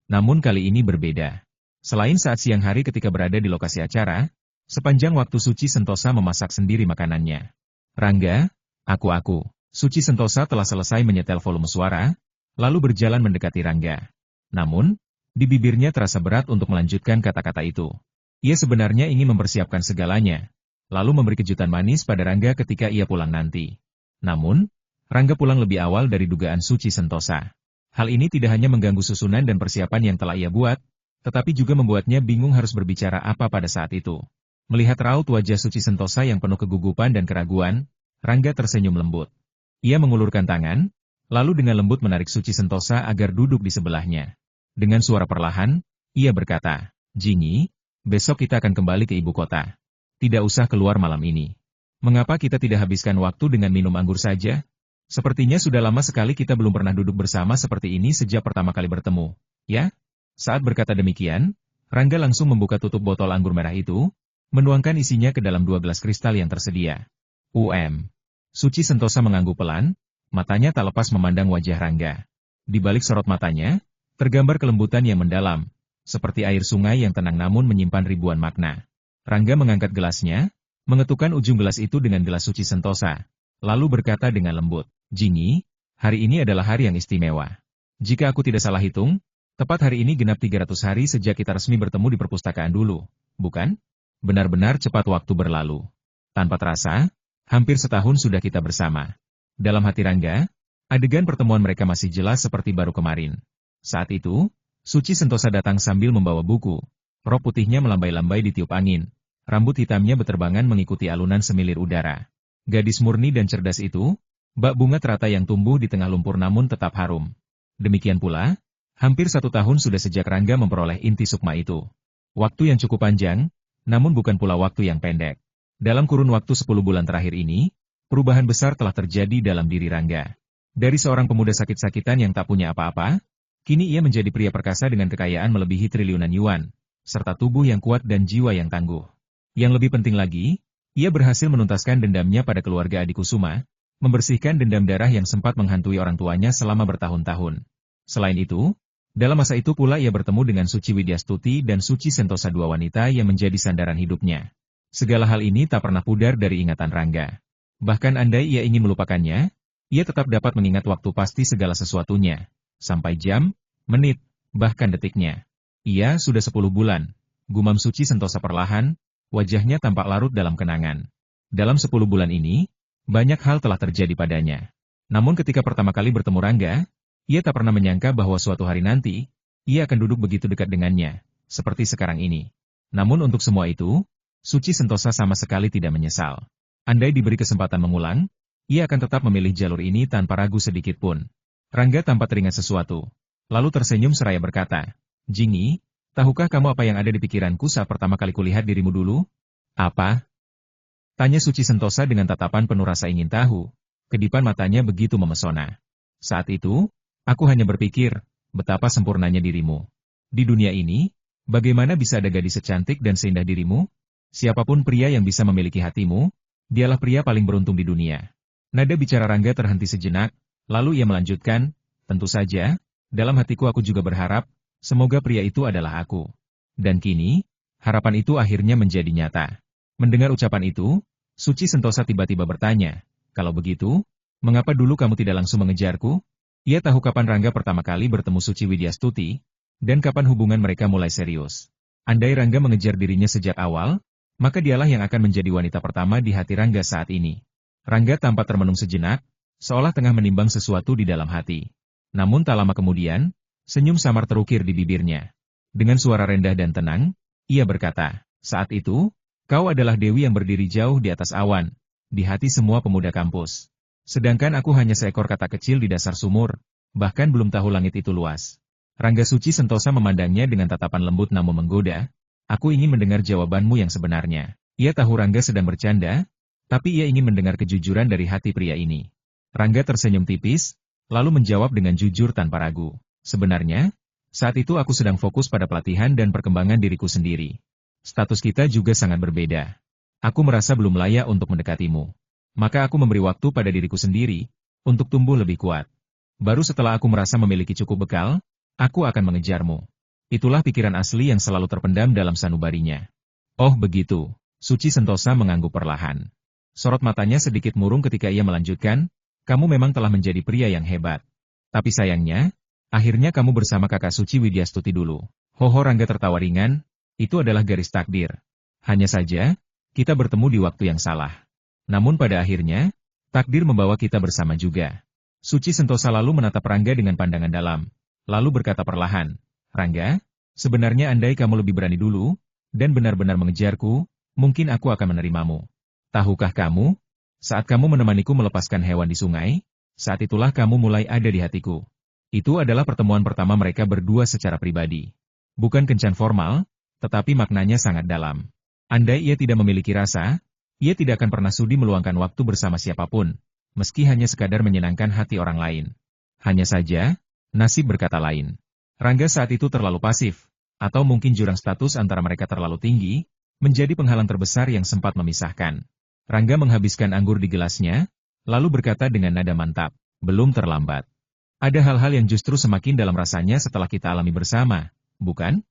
Namun kali ini berbeda. Selain saat siang hari ketika berada di lokasi acara, sepanjang waktu Suci Sentosa memasak sendiri makanannya. Rangga, aku. Suci Sentosa telah selesai menyetel volume suara, lalu berjalan mendekati Rangga. Namun, di bibirnya terasa berat untuk melanjutkan kata-kata itu. Ia sebenarnya ingin mempersiapkan segalanya, lalu memberi kejutan manis pada Rangga ketika ia pulang nanti. Namun, Rangga pulang lebih awal dari dugaan Suci Sentosa. Hal ini tidak hanya mengganggu susunan dan persiapan yang telah ia buat, tetapi juga membuatnya bingung harus berbicara apa pada saat itu. Melihat raut wajah Suci Sentosa yang penuh kegugupan dan keraguan, Rangga tersenyum lembut. Ia mengulurkan tangan, lalu dengan lembut menarik Suci Sentosa agar duduk di sebelahnya. Dengan suara perlahan, ia berkata, "Jingi, besok kita akan kembali ke ibu kota. Tidak usah keluar malam ini. Mengapa kita tidak habiskan waktu dengan minum anggur saja? Sepertinya sudah lama sekali kita belum pernah duduk bersama seperti ini sejak pertama kali bertemu, ya?" Saat berkata demikian, Rangga langsung membuka tutup botol anggur merah itu, menuangkan isinya ke dalam 2 gelas kristal yang tersedia. Suci Sentosa mengangguk pelan, matanya tak lepas memandang wajah Rangga. Di balik sorot matanya, tergambar kelembutan yang mendalam, seperti air sungai yang tenang namun menyimpan ribuan makna. Rangga mengangkat gelasnya, mengetukkan ujung gelas itu dengan gelas Suci Sentosa, lalu berkata dengan lembut, "Jingi, hari ini adalah hari yang istimewa. Jika aku tidak salah hitung, tepat hari ini genap 300 hari sejak kita resmi bertemu di perpustakaan dulu, bukan? Benar-benar cepat waktu berlalu. Tanpa terasa, hampir setahun sudah kita bersama." Dalam hati Rangga, adegan pertemuan mereka masih jelas seperti baru kemarin. Saat itu, Suci Sentosa datang sambil membawa buku. Rok putihnya melambai-lambai ditiup angin. Rambut hitamnya beterbangan mengikuti alunan semilir udara. Gadis murni dan cerdas itu, bak bunga teratai yang tumbuh di tengah lumpur namun tetap harum. Demikian pula, hampir 1 tahun sudah sejak Rangga memperoleh inti sukma itu. Waktu yang cukup panjang, namun bukan pula waktu yang pendek. Dalam kurun waktu 10 bulan terakhir ini, perubahan besar telah terjadi dalam diri Rangga. Dari seorang pemuda sakit-sakitan yang tak punya apa-apa, kini ia menjadi pria perkasa dengan kekayaan melebihi triliunan yuan, serta tubuh yang kuat dan jiwa yang tangguh. Yang lebih penting lagi, ia berhasil menuntaskan dendamnya pada keluarga Adikusuma, membersihkan dendam darah yang sempat menghantui orang tuanya selama bertahun-tahun. Selain itu, dalam masa itu pula ia bertemu dengan Suci Widyastuti dan Suci Sentosa, 2 wanita yang menjadi sandaran hidupnya. Segala hal ini tak pernah pudar dari ingatan Rangga. Bahkan andai ia ingin melupakannya, ia tetap dapat mengingat waktu pasti segala sesuatunya. Sampai jam, menit, bahkan detiknya. Ia sudah 10 bulan, gumam Suci Sentosa perlahan, wajahnya tampak larut dalam kenangan. Dalam 10 bulan ini, banyak hal telah terjadi padanya. Namun ketika pertama kali bertemu Rangga, ia tak pernah menyangka bahwa suatu hari nanti, ia akan duduk begitu dekat dengannya, seperti sekarang ini. Namun untuk semua itu, Suci Sentosa sama sekali tidak menyesal. Andai diberi kesempatan mengulang, ia akan tetap memilih jalur ini tanpa ragu sedikit pun. Rangga tampak teringat sesuatu, lalu tersenyum seraya berkata, "Jingi, tahukah kamu apa yang ada di pikiranku saat pertama kali kulihat dirimu dulu?" "Apa?" tanya Suci Sentosa dengan tatapan penuh rasa ingin tahu. Kedipan matanya begitu memesona. "Saat itu, aku hanya berpikir, betapa sempurnanya dirimu. Di dunia ini, bagaimana bisa ada gadis secantik dan seindah dirimu? Siapapun pria yang bisa memiliki hatimu, dialah pria paling beruntung di dunia." Nada bicara Rangga terhenti sejenak, lalu ia melanjutkan, "Tentu saja, dalam hatiku aku juga berharap, semoga pria itu adalah aku." Dan kini, harapan itu akhirnya menjadi nyata. Mendengar ucapan itu, Suci Sentosa tiba-tiba bertanya, "Kalau begitu, mengapa dulu kamu tidak langsung mengejarku?" Ia tahu kapan Rangga pertama kali bertemu Suci Widyastuti, dan kapan hubungan mereka mulai serius. Andai Rangga mengejar dirinya sejak awal, maka dialah yang akan menjadi wanita pertama di hati Rangga saat ini. Rangga tampak termenung sejenak, seolah tengah menimbang sesuatu di dalam hati. Namun tak lama kemudian, senyum samar terukir di bibirnya. Dengan suara rendah dan tenang, Ia berkata, saat itu, kau adalah dewi yang berdiri jauh di atas awan, di hati semua pemuda kampus. Sedangkan aku hanya seekor katak kecil di dasar sumur, bahkan belum tahu langit itu luas. Rangga Suci Sentosa memandangnya dengan tatapan lembut namun menggoda. Aku ingin mendengar jawabanmu yang sebenarnya. Ia tahu Rangga sedang bercanda, tapi ia ingin mendengar kejujuran dari hati pria ini. Rangga tersenyum tipis, lalu menjawab dengan jujur tanpa ragu. Sebenarnya, saat itu aku sedang fokus pada pelatihan dan perkembangan diriku sendiri. Status kita juga sangat berbeda. Aku merasa belum layak untuk mendekatimu. Maka aku memberi waktu pada diriku sendiri, untuk tumbuh lebih kuat. Baru setelah aku merasa memiliki cukup bekal, aku akan mengejarmu. Itulah pikiran asli yang selalu terpendam dalam sanubarinya. Oh begitu, Suci Sentosa mengangguk perlahan. Sorot matanya sedikit murung ketika ia melanjutkan, kamu memang telah menjadi pria yang hebat. Tapi sayangnya, akhirnya kamu bersama kakak Suci Widyastuti dulu. Hoho Rangga tertawa ringan, itu adalah garis takdir. Hanya saja, kita bertemu di waktu yang salah. Namun pada akhirnya, takdir membawa kita bersama juga. Suci Sentosa lalu menatap Rangga dengan pandangan dalam. Lalu berkata perlahan, Rangga, sebenarnya andai kamu lebih berani dulu, dan benar-benar mengejarku, mungkin aku akan menerimamu. Tahukah kamu, saat kamu menemaniku melepaskan hewan di sungai, saat itulah kamu mulai ada di hatiku. Itu adalah pertemuan pertama mereka berdua secara pribadi. Bukan kencan formal, tetapi maknanya sangat dalam. Andai ia tidak memiliki rasa, ia tidak akan pernah sudi meluangkan waktu bersama siapapun, meski hanya sekadar menyenangkan hati orang lain. Hanya saja, nasib berkata lain. Rangga saat itu terlalu pasif, atau mungkin jurang status antara mereka terlalu tinggi, menjadi penghalang terbesar yang sempat memisahkan. Rangga menghabiskan anggur di gelasnya, lalu berkata dengan nada mantap, belum terlambat. Ada hal-hal yang justru semakin dalam rasanya setelah kita alami bersama, bukan?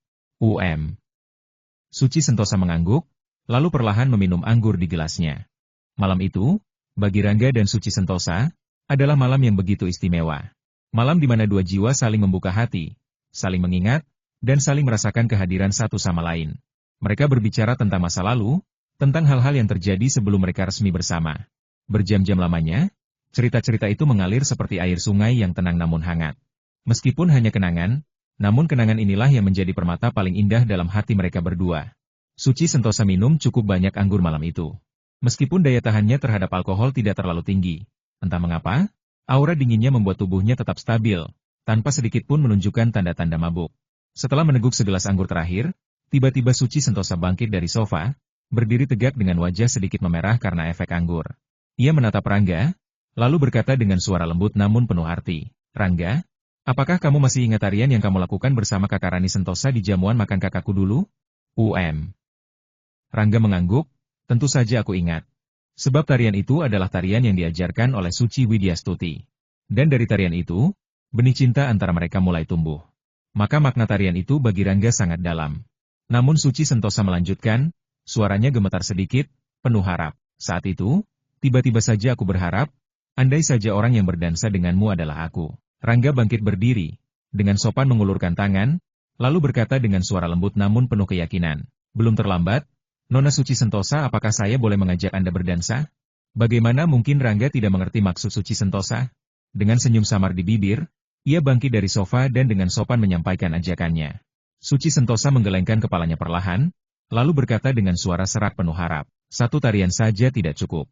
Suci Sentosa mengangguk, lalu perlahan meminum anggur di gelasnya. Malam itu, bagi Rangga dan Suci Sentosa, adalah malam yang begitu istimewa. Malam di mana dua jiwa saling membuka hati, saling mengingat, dan saling merasakan kehadiran satu sama lain. Mereka berbicara tentang masa lalu, tentang hal-hal yang terjadi sebelum mereka resmi bersama. Berjam-jam lamanya, cerita-cerita itu mengalir seperti air sungai yang tenang namun hangat. Meskipun hanya kenangan, namun kenangan inilah yang menjadi permata paling indah dalam hati mereka berdua. Suci Sentosa minum cukup banyak anggur malam itu. Meskipun daya tahannya terhadap alkohol tidak terlalu tinggi, entah mengapa, aura dinginnya membuat tubuhnya tetap stabil, tanpa sedikit pun menunjukkan tanda-tanda mabuk. Setelah meneguk segelas anggur terakhir, tiba-tiba Suci Sentosa bangkit dari sofa, berdiri tegak dengan wajah sedikit memerah karena efek anggur. Ia menatap Rangga, lalu berkata dengan suara lembut namun penuh arti, Rangga, apakah kamu masih ingat tarian yang kamu lakukan bersama kakak Rani Sentosa di jamuan makan kakakku dulu? Rangga mengangguk, tentu saja aku ingat. Sebab tarian itu adalah tarian yang diajarkan oleh Suci Widyastuti. Dan dari tarian itu, benih cinta antara mereka mulai tumbuh. Maka makna tarian itu bagi Rangga sangat dalam. Namun Suci Sentosa melanjutkan, suaranya gemetar sedikit, penuh harap. Saat itu, tiba-tiba saja aku berharap, andai saja orang yang berdansa denganmu adalah aku. Rangga bangkit berdiri, dengan sopan mengulurkan tangan, lalu berkata dengan suara lembut namun penuh keyakinan, belum terlambat, Nona Suci Sentosa, apakah saya boleh mengajak Anda berdansa? Bagaimana mungkin Rangga tidak mengerti maksud Suci Sentosa? Dengan senyum samar di bibir, ia bangkit dari sofa dan dengan sopan menyampaikan ajakannya. Suci Sentosa menggelengkan kepalanya perlahan, lalu berkata dengan suara serak penuh harap, satu tarian saja tidak cukup.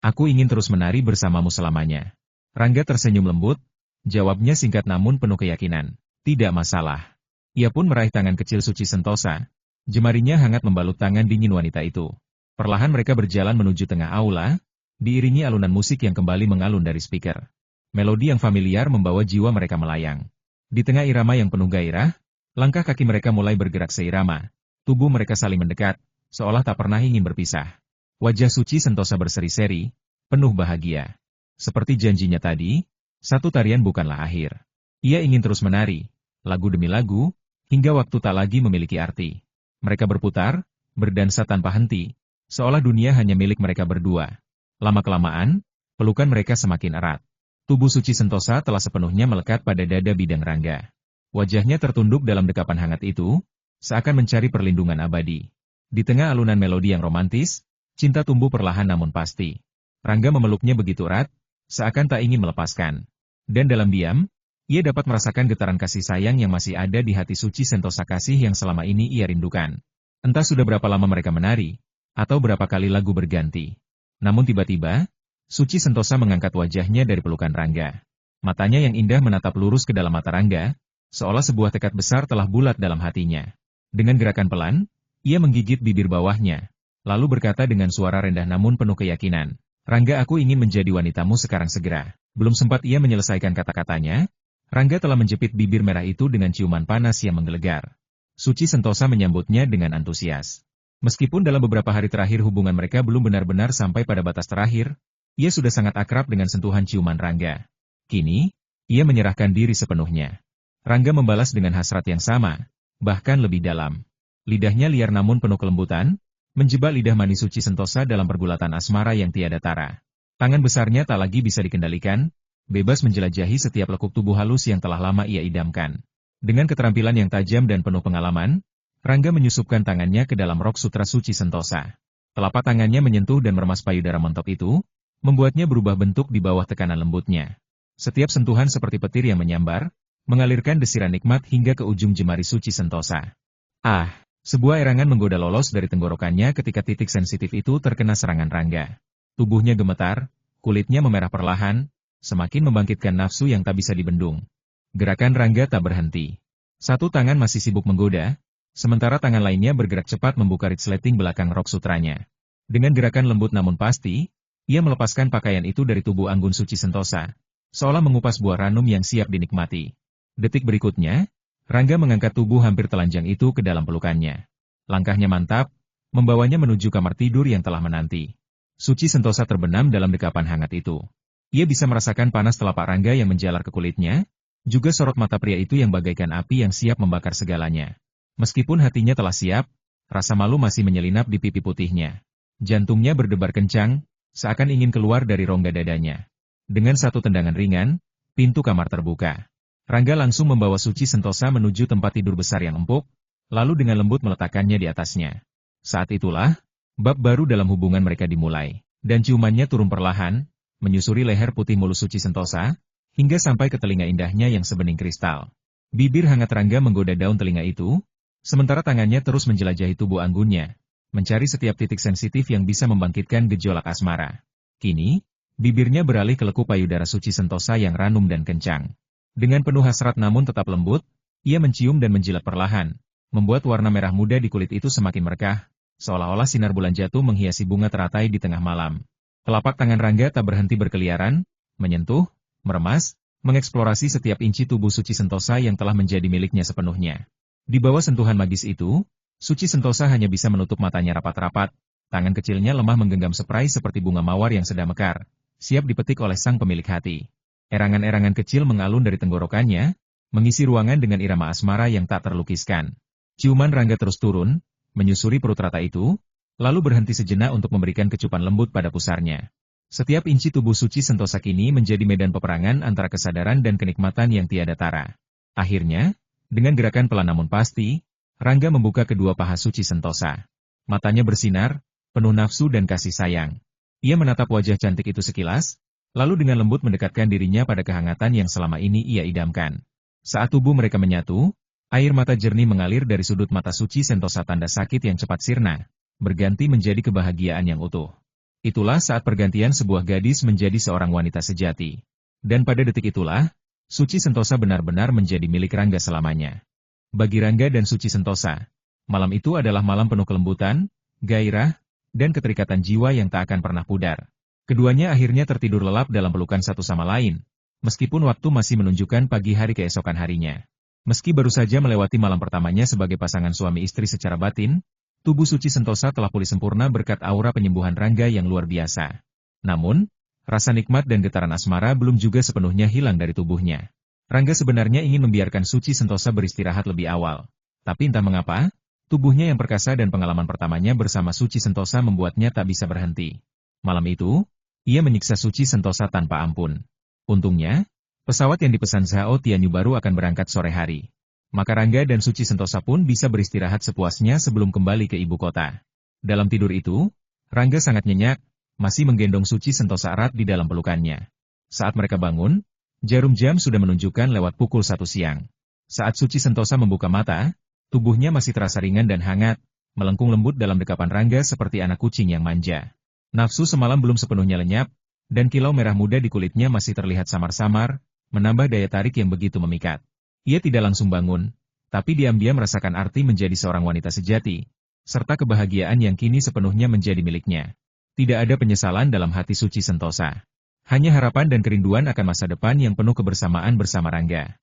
Aku ingin terus menari bersamamu selamanya. Rangga tersenyum lembut, jawabnya singkat namun penuh keyakinan. Tidak masalah. Ia pun meraih tangan kecil Suci Sentosa. Jemarinya hangat membalut tangan dingin wanita itu. Perlahan mereka berjalan menuju tengah aula, diiringi alunan musik yang kembali mengalun dari speaker. Melodi yang familiar membawa jiwa mereka melayang. Di tengah irama yang penuh gairah, langkah kaki mereka mulai bergerak seirama. Tubuh mereka saling mendekat, seolah tak pernah ingin berpisah. Wajah Suci Sentosa berseri-seri, penuh bahagia. Seperti janjinya tadi, satu tarian bukanlah akhir. Ia ingin terus menari, lagu demi lagu, hingga waktu tak lagi memiliki arti. Mereka berputar, berdansa tanpa henti, seolah dunia hanya milik mereka berdua. Lama-kelamaan, pelukan mereka semakin erat. Tubuh Suci Sentosa telah sepenuhnya melekat pada dada bidang Rangga. Wajahnya tertunduk dalam dekapan hangat itu, seakan mencari perlindungan abadi. Di tengah alunan melodi yang romantis, cinta tumbuh perlahan namun pasti. Rangga memeluknya begitu erat, seakan tak ingin melepaskan. Dan dalam diam, ia dapat merasakan getaran kasih sayang yang masih ada di hati Suci Sentosa, kasih yang selama ini ia rindukan. Entah sudah berapa lama mereka menari, atau berapa kali lagu berganti. Namun tiba-tiba, Suci Sentosa mengangkat wajahnya dari pelukan Rangga. Matanya yang indah menatap lurus ke dalam mata Rangga, seolah sebuah tekad besar telah bulat dalam hatinya. Dengan gerakan pelan, ia menggigit bibir bawahnya, lalu berkata dengan suara rendah namun penuh keyakinan, "Rangga, aku ingin menjadi wanitamu sekarang segera." Belum sempat ia menyelesaikan kata-katanya, Rangga telah menjepit bibir merah itu dengan ciuman panas yang menggelegar. Suci Sentosa menyambutnya dengan antusias. Meskipun dalam beberapa hari terakhir hubungan mereka belum benar-benar sampai pada batas terakhir, ia sudah sangat akrab dengan sentuhan ciuman Rangga. Kini, ia menyerahkan diri sepenuhnya. Rangga membalas dengan hasrat yang sama, bahkan lebih dalam. Lidahnya liar namun penuh kelembutan, menjebak lidah manis Suci Sentosa dalam pergulatan asmara yang tiada tara. Tangan besarnya tak lagi bisa dikendalikan, bebas menjelajahi setiap lekuk tubuh halus yang telah lama ia idamkan. Dengan keterampilan yang tajam dan penuh pengalaman, Rangga menyusupkan tangannya ke dalam rok sutra Suci Sentosa. Telapak tangannya menyentuh dan meremas payudara montok itu, membuatnya berubah bentuk di bawah tekanan lembutnya. Setiap sentuhan seperti petir yang menyambar, mengalirkan desiran nikmat hingga ke ujung jemari Suci Sentosa. Ah, sebuah erangan menggoda lolos dari tenggorokannya ketika titik sensitif itu terkena serangan Rangga. Tubuhnya gemetar, kulitnya memerah perlahan, semakin membangkitkan nafsu yang tak bisa dibendung. Gerakan Rangga tak berhenti. Satu tangan masih sibuk menggoda, sementara tangan lainnya bergerak cepat membuka resleting belakang rok sutranya. Dengan gerakan lembut namun pasti, ia melepaskan pakaian itu dari tubuh Anggun Suci Sentosa, seolah mengupas buah ranum yang siap dinikmati. Detik berikutnya, Rangga mengangkat tubuh hampir telanjang itu ke dalam pelukannya. Langkahnya mantap, membawanya menuju kamar tidur yang telah menanti. Suci Sentosa terbenam dalam dekapan hangat itu. Ia bisa merasakan panas telapak Rangga yang menjalar ke kulitnya, juga sorot mata pria itu yang bagaikan api yang siap membakar segalanya. Meskipun hatinya telah siap, rasa malu masih menyelinap di pipi putihnya. Jantungnya berdebar kencang, seakan ingin keluar dari rongga dadanya. Dengan satu tendangan ringan, pintu kamar terbuka. Rangga langsung membawa Suci Sentosa menuju tempat tidur besar yang empuk, lalu dengan lembut meletakkannya di atasnya. Saat itulah, bab baru dalam hubungan mereka dimulai, dan ciumannya turun perlahan, menyusuri leher putih mulus Suci Sentosa, hingga sampai ke telinga indahnya yang sebening kristal. Bibir hangat Rangga menggoda daun telinga itu, sementara tangannya terus menjelajahi tubuh Anggunnya, mencari setiap titik sensitif yang bisa membangkitkan gejolak asmara. Kini, bibirnya beralih ke lekuk payudara Suci Sentosa yang ranum dan kencang. Dengan penuh hasrat namun tetap lembut, ia mencium dan menjilat perlahan, membuat warna merah muda di kulit itu semakin merekah, seolah-olah sinar bulan jatuh menghiasi bunga teratai di tengah malam. Telapak tangan Rangga tak berhenti berkeliaran, menyentuh, meremas, mengeksplorasi setiap inci tubuh Suci Sentosa yang telah menjadi miliknya sepenuhnya. Di bawah sentuhan magis itu, Suci Sentosa hanya bisa menutup matanya rapat-rapat, tangan kecilnya lemah menggenggam spray seperti bunga mawar yang sedang mekar, siap dipetik oleh sang pemilik hati. Erangan-erangan kecil mengalun dari tenggorokannya, mengisi ruangan dengan irama asmara yang tak terlukiskan. Ciuman Rangga terus turun, menyusuri perut rata itu, lalu berhenti sejenak untuk memberikan kecupan lembut pada pusarnya. Setiap inci tubuh Suci Sentosa kini menjadi medan peperangan antara kesadaran dan kenikmatan yang tiada tara. Akhirnya, dengan gerakan pelan namun pasti, Rangga membuka kedua paha Suci Sentosa. Matanya bersinar, penuh nafsu dan kasih sayang. Ia menatap wajah cantik itu sekilas, lalu dengan lembut mendekatkan dirinya pada kehangatan yang selama ini ia idamkan. Saat tubuh mereka menyatu, air mata jernih mengalir dari sudut mata Suci Sentosa tanda sakit yang cepat sirna, berganti menjadi kebahagiaan yang utuh. Itulah saat pergantian sebuah gadis menjadi seorang wanita sejati. Dan pada detik itulah, Suci Sentosa benar-benar menjadi milik Rangga selamanya. Bagi Rangga dan Suci Sentosa, malam itu adalah malam penuh kelembutan, gairah, dan keterikatan jiwa yang tak akan pernah pudar. Keduanya akhirnya tertidur lelap dalam pelukan satu sama lain, meskipun waktu masih menunjukkan pagi hari keesokan harinya. Meski baru saja melewati malam pertamanya sebagai pasangan suami istri secara batin, tubuh Suci Sentosa telah pulih sempurna berkat aura penyembuhan Rangga yang luar biasa. Namun, rasa nikmat dan getaran asmara belum juga sepenuhnya hilang dari tubuhnya. Rangga sebenarnya ingin membiarkan Suci Sentosa beristirahat lebih awal. Tapi entah mengapa, tubuhnya yang perkasa dan pengalaman pertamanya bersama Suci Sentosa membuatnya tak bisa berhenti. Malam itu, ia menyiksa Suci Sentosa tanpa ampun. Untungnya, pesawat yang dipesan Zhao Tianyu baru akan berangkat sore hari. Maka Rangga dan Suci Sentosa pun bisa beristirahat sepuasnya sebelum kembali ke ibu kota. Dalam tidur itu, Rangga sangat nyenyak, masih menggendong Suci Sentosa erat di dalam pelukannya. Saat mereka bangun, jarum jam sudah menunjukkan lewat pukul 1 siang. Saat Suci Sentosa membuka mata, tubuhnya masih terasa ringan dan hangat, melengkung lembut dalam dekapan Rangga seperti anak kucing yang manja. Nafsu semalam belum sepenuhnya lenyap, dan kilau merah muda di kulitnya masih terlihat samar-samar, menambah daya tarik yang begitu memikat. Ia tidak langsung bangun, tapi diam-diam merasakan arti menjadi seorang wanita sejati, serta kebahagiaan yang kini sepenuhnya menjadi miliknya. Tidak ada penyesalan dalam hati suci Sentosa. Hanya harapan dan kerinduan akan masa depan yang penuh kebersamaan bersama Rangga.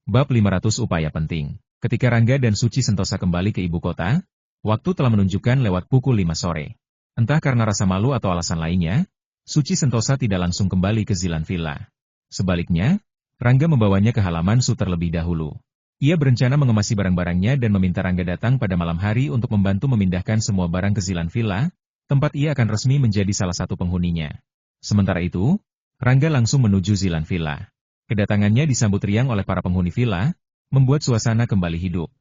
Bab 500 Upaya Penting. Ketika Rangga dan Suci Sentosa kembali ke ibu kota, waktu telah menunjukkan lewat pukul 5 sore. Entah karena rasa malu atau alasan lainnya, Suci Sentosa tidak langsung kembali ke Zilan Villa. Sebaliknya, Rangga membawanya ke halaman Su terlebih dahulu. Ia berencana mengemasi barang-barangnya dan meminta Rangga datang pada malam hari untuk membantu memindahkan semua barang ke Zilan Villa, tempat ia akan resmi menjadi salah satu penghuninya. Sementara itu, Rangga langsung menuju Zilan Villa. Kedatangannya disambut riang oleh para penghuni villa, membuat suasana kembali hidup.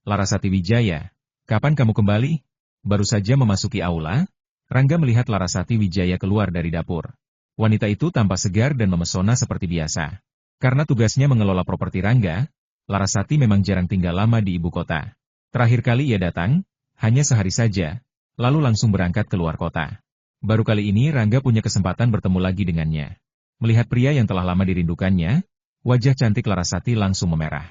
Larasati Wijaya, kapan kamu kembali? Baru saja memasuki aula, Rangga melihat Larasati Wijaya keluar dari dapur. Wanita itu tampak segar dan memesona seperti biasa. Karena tugasnya mengelola properti Rangga, Larasati memang jarang tinggal lama di ibu kota. Terakhir kali ia datang, hanya sehari saja, lalu langsung berangkat ke luar kota. Baru kali ini Rangga punya kesempatan bertemu lagi dengannya. Melihat pria yang telah lama dirindukannya, wajah cantik Larasati langsung memerah.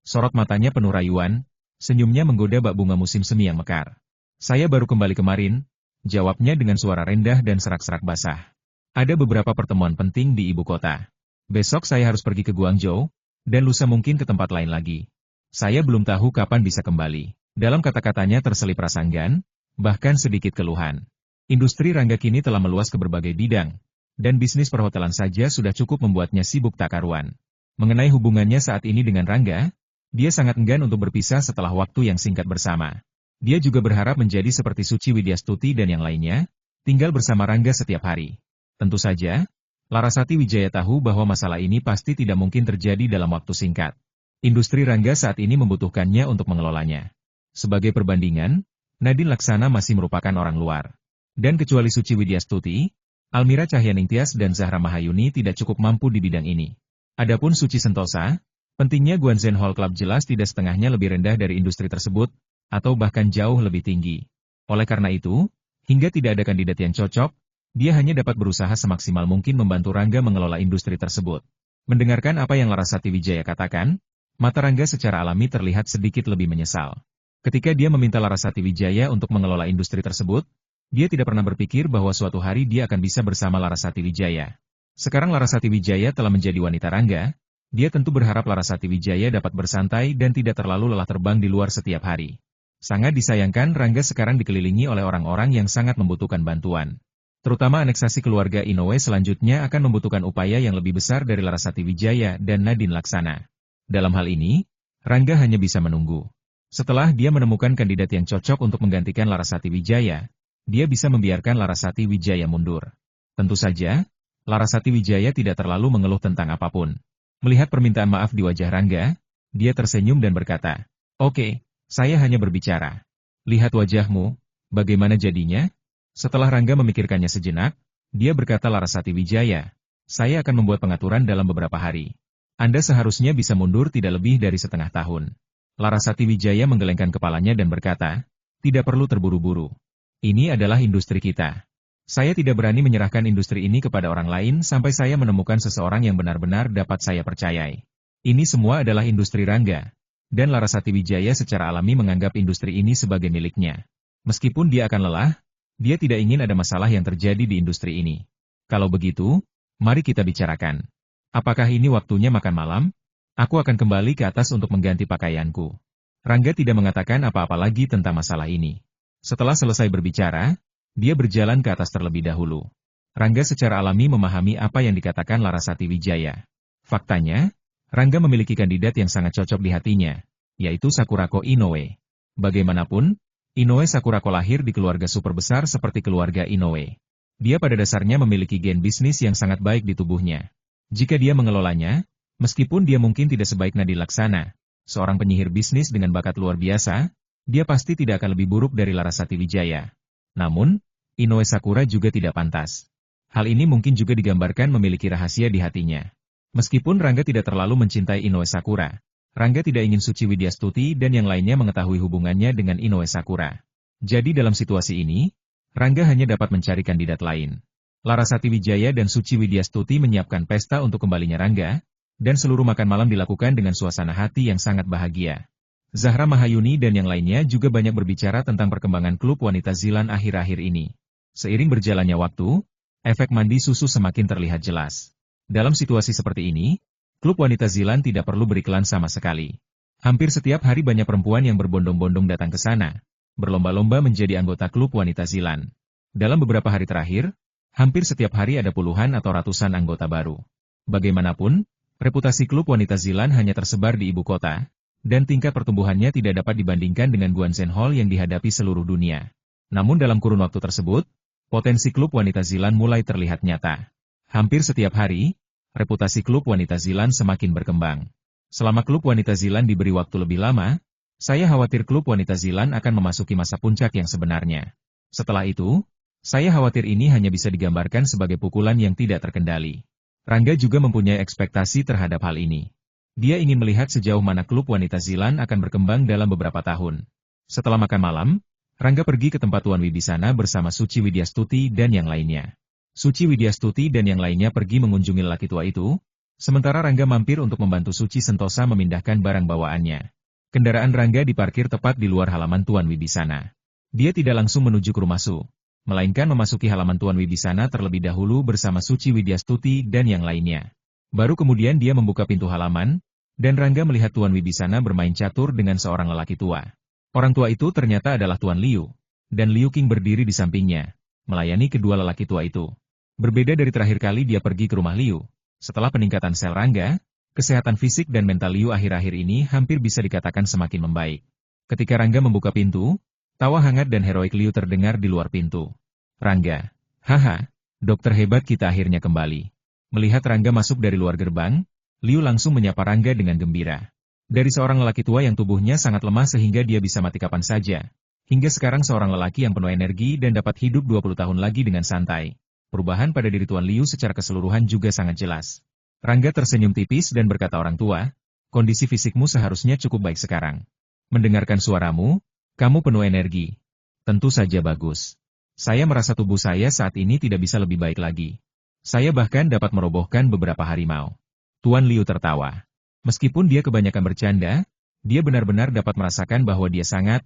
Sorot matanya penuh rayuan, senyumnya menggoda bak bunga musim semi yang mekar. Saya baru kembali kemarin, jawabnya dengan suara rendah dan serak-serak basah. Ada beberapa pertemuan penting di ibu kota. Besok saya harus pergi ke Guangzhou, dan lusa mungkin ke tempat lain lagi. Saya belum tahu kapan bisa kembali. Dalam kata-katanya terselip prasanggan, bahkan sedikit keluhan. Industri Rangga kini telah meluas ke berbagai bidang, dan bisnis perhotelan saja sudah cukup membuatnya sibuk tak karuan. Mengenai hubungannya saat ini dengan Rangga, dia sangat enggan untuk berpisah setelah waktu yang singkat bersama. Dia juga berharap menjadi seperti Suci Widyastuti dan yang lainnya, tinggal bersama Rangga setiap hari. Tentu saja, Larasati Wijaya tahu bahwa masalah ini pasti tidak mungkin terjadi dalam waktu singkat. Industri Rangga saat ini membutuhkannya untuk mengelolanya. Sebagai perbandingan, Nadine Laksana masih merupakan orang luar. Dan kecuali Suci Widyastuti, Almira Cahyaningtyas dan Zahra Mahayuni tidak cukup mampu di bidang ini. Adapun Suci Sentosa, pentingnya Guanzhen Hall Club jelas tidak setengahnya lebih rendah dari industri tersebut, atau bahkan jauh lebih tinggi. Oleh karena itu, hingga tidak ada kandidat yang cocok, dia hanya dapat berusaha semaksimal mungkin membantu Rangga mengelola industri tersebut. Mendengarkan apa yang Larasati Wijaya katakan, mata Rangga secara alami terlihat sedikit lebih menyesal. Ketika dia meminta Larasati Wijaya untuk mengelola industri tersebut, dia tidak pernah berpikir bahwa suatu hari dia akan bisa bersama Larasati Wijaya. Sekarang Larasati Wijaya telah menjadi wanita Rangga, dia tentu berharap Larasati Wijaya dapat bersantai dan tidak terlalu lelah terbang di luar setiap hari. Sangat disayangkan Rangga sekarang dikelilingi oleh orang-orang yang sangat membutuhkan bantuan. Terutama aneksasi keluarga Inoue selanjutnya akan membutuhkan upaya yang lebih besar dari Larasati Wijaya dan Nadine Laksana. Dalam hal ini, Rangga hanya bisa menunggu. Setelah dia menemukan kandidat yang cocok untuk menggantikan Larasati Wijaya, dia bisa membiarkan Larasati Wijaya mundur. Tentu saja, Larasati Wijaya tidak terlalu mengeluh tentang apapun. Melihat permintaan maaf di wajah Rangga, dia tersenyum dan berkata, "Oke, saya hanya berbicara. Lihat wajahmu, bagaimana jadinya?" Setelah Rangga memikirkannya sejenak, dia berkata, "Larasati Wijaya, saya akan membuat pengaturan dalam beberapa hari. Anda seharusnya bisa mundur tidak lebih dari setengah tahun." Larasati Wijaya menggelengkan kepalanya dan berkata, "Tidak perlu terburu-buru. Ini adalah industri kita. Saya tidak berani menyerahkan industri ini kepada orang lain sampai saya menemukan seseorang yang benar-benar dapat saya percayai. Ini semua adalah industri Rangga." Dan Larasati Wijaya secara alami menganggap industri ini sebagai miliknya. Meskipun dia akan lelah, dia tidak ingin ada masalah yang terjadi di industri ini. Kalau begitu, mari kita bicarakan. Apakah ini waktunya makan malam? Aku akan kembali ke atas untuk mengganti pakaianku. Rangga tidak mengatakan apa-apa lagi tentang masalah ini. Setelah selesai berbicara, dia berjalan ke atas terlebih dahulu. Rangga secara alami memahami apa yang dikatakan Larasati Wijaya. Faktanya, Rangga memiliki kandidat yang sangat cocok di hatinya, yaitu Sakurako Inoue. Bagaimanapun, Inoue Sakurako lahir di keluarga super besar seperti keluarga Inoue. Dia pada dasarnya memiliki gen bisnis yang sangat baik di tubuhnya. Jika dia mengelolanya, meskipun dia mungkin tidak sebaik Nadine Laksana, seorang penyihir bisnis dengan bakat luar biasa, dia pasti tidak akan lebih buruk dari Larasati Wijaya. Namun, Inoue Sakura juga tidak pantas. Hal ini mungkin juga digambarkan memiliki rahasia di hatinya. Meskipun Rangga tidak terlalu mencintai Inoue Sakura, Rangga tidak ingin Suci Widyastuti dan yang lainnya mengetahui hubungannya dengan Inoue Sakura. Jadi dalam situasi ini, Rangga hanya dapat mencari kandidat lain. Larasati Wijaya dan Suci Widyastuti menyiapkan pesta untuk kembalinya Rangga, dan seluruh makan malam dilakukan dengan suasana hati yang sangat bahagia. Zahra Mahayuni dan yang lainnya juga banyak berbicara tentang perkembangan klub wanita Zilan akhir-akhir ini. Seiring berjalannya waktu, efek mandi susu semakin terlihat jelas. Dalam situasi seperti ini, klub wanita Zilan tidak perlu beriklan sama sekali. Hampir setiap hari banyak perempuan yang berbondong-bondong datang ke sana, berlomba-lomba menjadi anggota klub wanita Zilan. Dalam beberapa hari terakhir, hampir setiap hari ada puluhan atau ratusan anggota baru. Bagaimanapun, reputasi klub wanita Zilan hanya tersebar di ibu kota, dan tingkat pertumbuhannya tidak dapat dibandingkan dengan Guanzen Hall yang dihadapi seluruh dunia. Namun dalam kurun waktu tersebut, potensi klub wanita Zilan mulai terlihat nyata. Hampir setiap hari, reputasi klub wanita Zilan semakin berkembang. Selama klub wanita Zilan diberi waktu lebih lama, saya khawatir klub wanita Zilan akan memasuki masa puncak yang sebenarnya. Setelah itu, saya khawatir ini hanya bisa digambarkan sebagai pukulan yang tidak terkendali. Rangga juga mempunyai ekspektasi terhadap hal ini. Dia ingin melihat sejauh mana klub wanita Zilan akan berkembang dalam beberapa tahun. Setelah makan malam, Rangga pergi ke tempat Tuan Wibisana bersama Suci Widyastuti dan yang lainnya. Suci Widyastuti dan yang lainnya pergi mengunjungi lelaki tua itu, sementara Rangga mampir untuk membantu Suci Sentosa memindahkan barang bawaannya. Kendaraan Rangga diparkir tepat di luar halaman Tuan Wibisana. Dia tidak langsung menuju ke rumah Su, melainkan memasuki halaman Tuan Wibisana terlebih dahulu bersama Suci Widyastuti dan yang lainnya. Baru kemudian dia membuka pintu halaman, dan Rangga melihat Tuan Wibisana bermain catur dengan seorang lelaki tua. Orang tua itu ternyata adalah Tuan Liu, dan Liu Qing berdiri di sampingnya, melayani kedua lelaki tua itu. Berbeda dari terakhir kali dia pergi ke rumah Liu, setelah peningkatan sel Rangga, kesehatan fisik dan mental Liu akhir-akhir ini hampir bisa dikatakan semakin membaik. Ketika Rangga membuka pintu, tawa hangat dan heroik Liu terdengar di luar pintu. Rangga, haha, dokter hebat kita akhirnya kembali. Melihat Rangga masuk dari luar gerbang, Liu langsung menyapa Rangga dengan gembira. Dari seorang lelaki tua yang tubuhnya sangat lemah sehingga dia bisa mati kapan saja, hingga sekarang seorang lelaki yang penuh energi dan dapat hidup 20 tahun lagi dengan santai. Perubahan pada diri Tuan Liu secara keseluruhan juga sangat jelas. Rangga tersenyum tipis dan berkata, orang tua, kondisi fisikmu seharusnya cukup baik sekarang. Mendengarkan suaramu, kamu penuh energi. Tentu saja bagus. Saya merasa tubuh saya saat ini tidak bisa lebih baik lagi. Saya bahkan dapat merobohkan beberapa harimau. Tuan Liu tertawa. Meskipun dia kebanyakan bercanda, dia benar-benar dapat merasakan bahwa dia sangat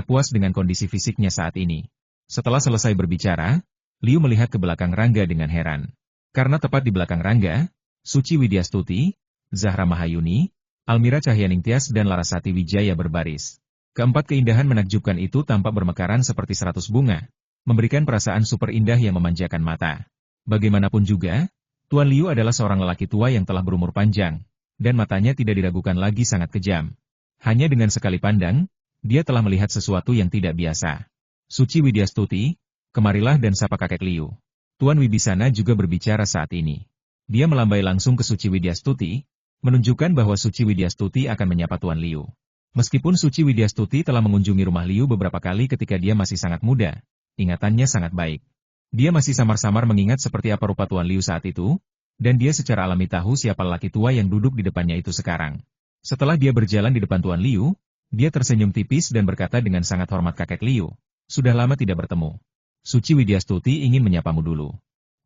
puas dengan kondisi fisiknya saat ini. Setelah selesai berbicara, Liu melihat ke belakang Rangga dengan heran. Karena tepat di belakang Rangga, Suci Widyastuti, Zahra Mahayuni, Almira Cahyaningtyas dan Larasati Wijaya berbaris. Keempat keindahan menakjubkan itu tampak bermekaran seperti 100 bunga, memberikan perasaan super indah yang memanjakan mata. Bagaimanapun juga, Tuan Liu adalah seorang lelaki tua yang telah berumur panjang, dan matanya tidak diragukan lagi sangat kejam. Hanya dengan sekali pandang, dia telah melihat sesuatu yang tidak biasa. Suci Widyastuti, kemarilah dan sapa kakek Liu. Tuan Wibisana juga berbicara saat ini. Dia melambai langsung ke Suci Widyastuti, menunjukkan bahwa Suci Widyastuti akan menyapa Tuan Liu. Meskipun Suci Widyastuti telah mengunjungi rumah Liu beberapa kali ketika dia masih sangat muda, ingatannya sangat baik. Dia masih samar-samar mengingat seperti apa rupa Tuan Liu saat itu, dan dia secara alami tahu siapa lelaki tua yang duduk di depannya itu sekarang. Setelah dia berjalan di depan Tuan Liu, dia tersenyum tipis dan berkata dengan sangat hormat, kakek Liu, sudah lama tidak bertemu. Suci Widyastuti ingin menyapamu dulu.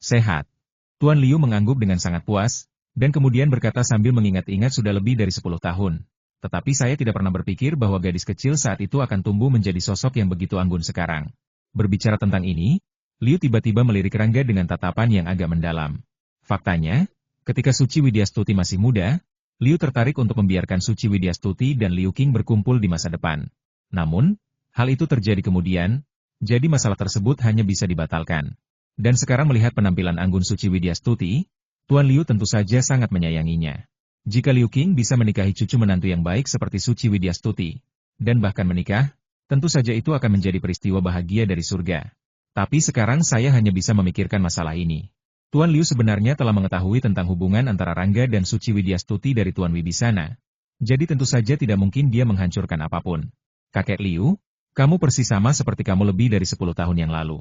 Sehat. Tuan Liu mengangguk dengan sangat puas, dan kemudian berkata sambil mengingat-ingat sudah lebih dari 10 tahun. Tetapi saya tidak pernah berpikir bahwa gadis kecil saat itu akan tumbuh menjadi sosok yang begitu anggun sekarang. Berbicara tentang ini, Liu tiba-tiba melirik Rangga dengan tatapan yang agak mendalam. Faktanya, ketika Suci Widyastuti masih muda, Liu tertarik untuk membiarkan Suci Widyastuti dan Liu Qing berkumpul di masa depan. Namun, hal itu terjadi kemudian, jadi masalah tersebut hanya bisa dibatalkan. Dan sekarang melihat penampilan anggun Suci Widyastuti, Tuan Liu tentu saja sangat menyayanginya. Jika Liu Qing bisa menikahi cucu menantu yang baik seperti Suci Widyastuti, dan bahkan menikah, tentu saja itu akan menjadi peristiwa bahagia dari surga. Tapi sekarang saya hanya bisa memikirkan masalah ini. Tuan Liu sebenarnya telah mengetahui tentang hubungan antara Rangga dan Suci Widyastuti dari Tuan Wibisana. Jadi tentu saja tidak mungkin dia menghancurkan apapun. Kakek Liu, kamu persis sama seperti kamu lebih dari 10 tahun yang lalu.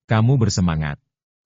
Kamu bersemangat.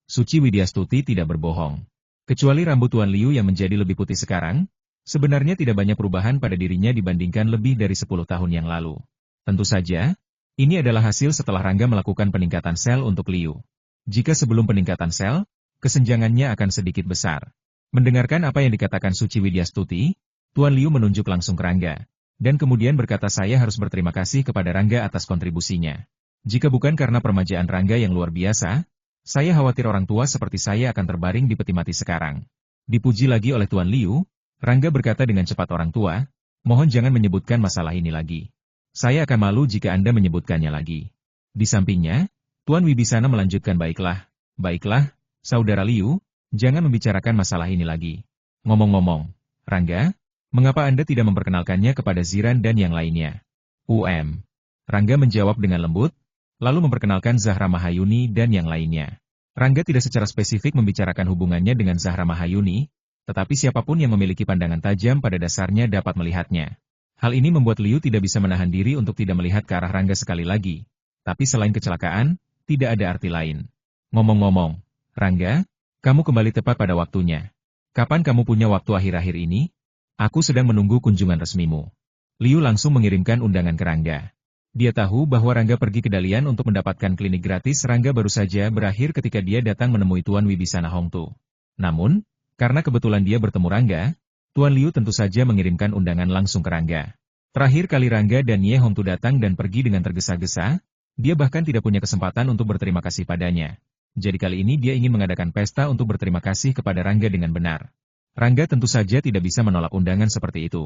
Suci Widyastuti tidak berbohong. Kecuali rambut Tuan Liu yang menjadi lebih putih sekarang, sebenarnya tidak banyak perubahan pada dirinya dibandingkan lebih dari 10 tahun yang lalu. Tentu saja, Ini adalah hasil setelah Rangga melakukan peningkatan sel untuk Liu. Jika sebelum peningkatan sel, kesenjangannya akan sedikit besar. Mendengarkan apa yang dikatakan Suci Widyastuti, Tuan Liu menunjuk langsung ke Rangga. Dan kemudian berkata saya harus berterima kasih kepada Rangga atas kontribusinya. Jika bukan karena permajaan Rangga yang luar biasa, saya khawatir orang tua seperti saya akan terbaring di peti mati sekarang. Dipuji lagi oleh Tuan Liu, Rangga berkata dengan cepat orang tua, mohon jangan menyebutkan masalah ini lagi. Saya akan malu jika Anda menyebutkannya lagi. Di sampingnya, Tuan Wibisana melanjutkan baiklah, Saudara Liu, jangan membicarakan masalah ini lagi. Ngomong-ngomong, Rangga, mengapa Anda tidak memperkenalkannya kepada Ziran dan yang lainnya? Rangga menjawab dengan lembut, lalu memperkenalkan Zahra Mahayuni dan yang lainnya. Rangga tidak secara spesifik membicarakan hubungannya dengan Zahra Mahayuni, tetapi siapapun yang memiliki pandangan tajam pada dasarnya dapat melihatnya. Hal ini membuat Liu tidak bisa menahan diri untuk tidak melihat ke arah Rangga sekali lagi. Tapi selain kecelakaan, tidak ada arti lain. Ngomong-ngomong, Rangga, kamu kembali tepat pada waktunya. Kapan kamu punya waktu akhir-akhir ini? Aku sedang menunggu kunjungan resmimu. Liu langsung mengirimkan undangan ke Rangga. Dia tahu bahwa Rangga pergi ke Dalian untuk mendapatkan klinik gratis. Rangga baru saja berakhir ketika dia datang menemui Tuan Wibisana Hongtu. Namun, karena kebetulan dia bertemu Rangga, Tuan Liu tentu saja mengirimkan undangan langsung ke Rangga. Terakhir kali Rangga dan Ye Hongtu datang dan pergi dengan tergesa-gesa, dia bahkan tidak punya kesempatan untuk berterima kasih padanya. Jadi kali ini dia ingin mengadakan pesta untuk berterima kasih kepada Rangga dengan benar. Rangga tentu saja tidak bisa menolak undangan seperti itu.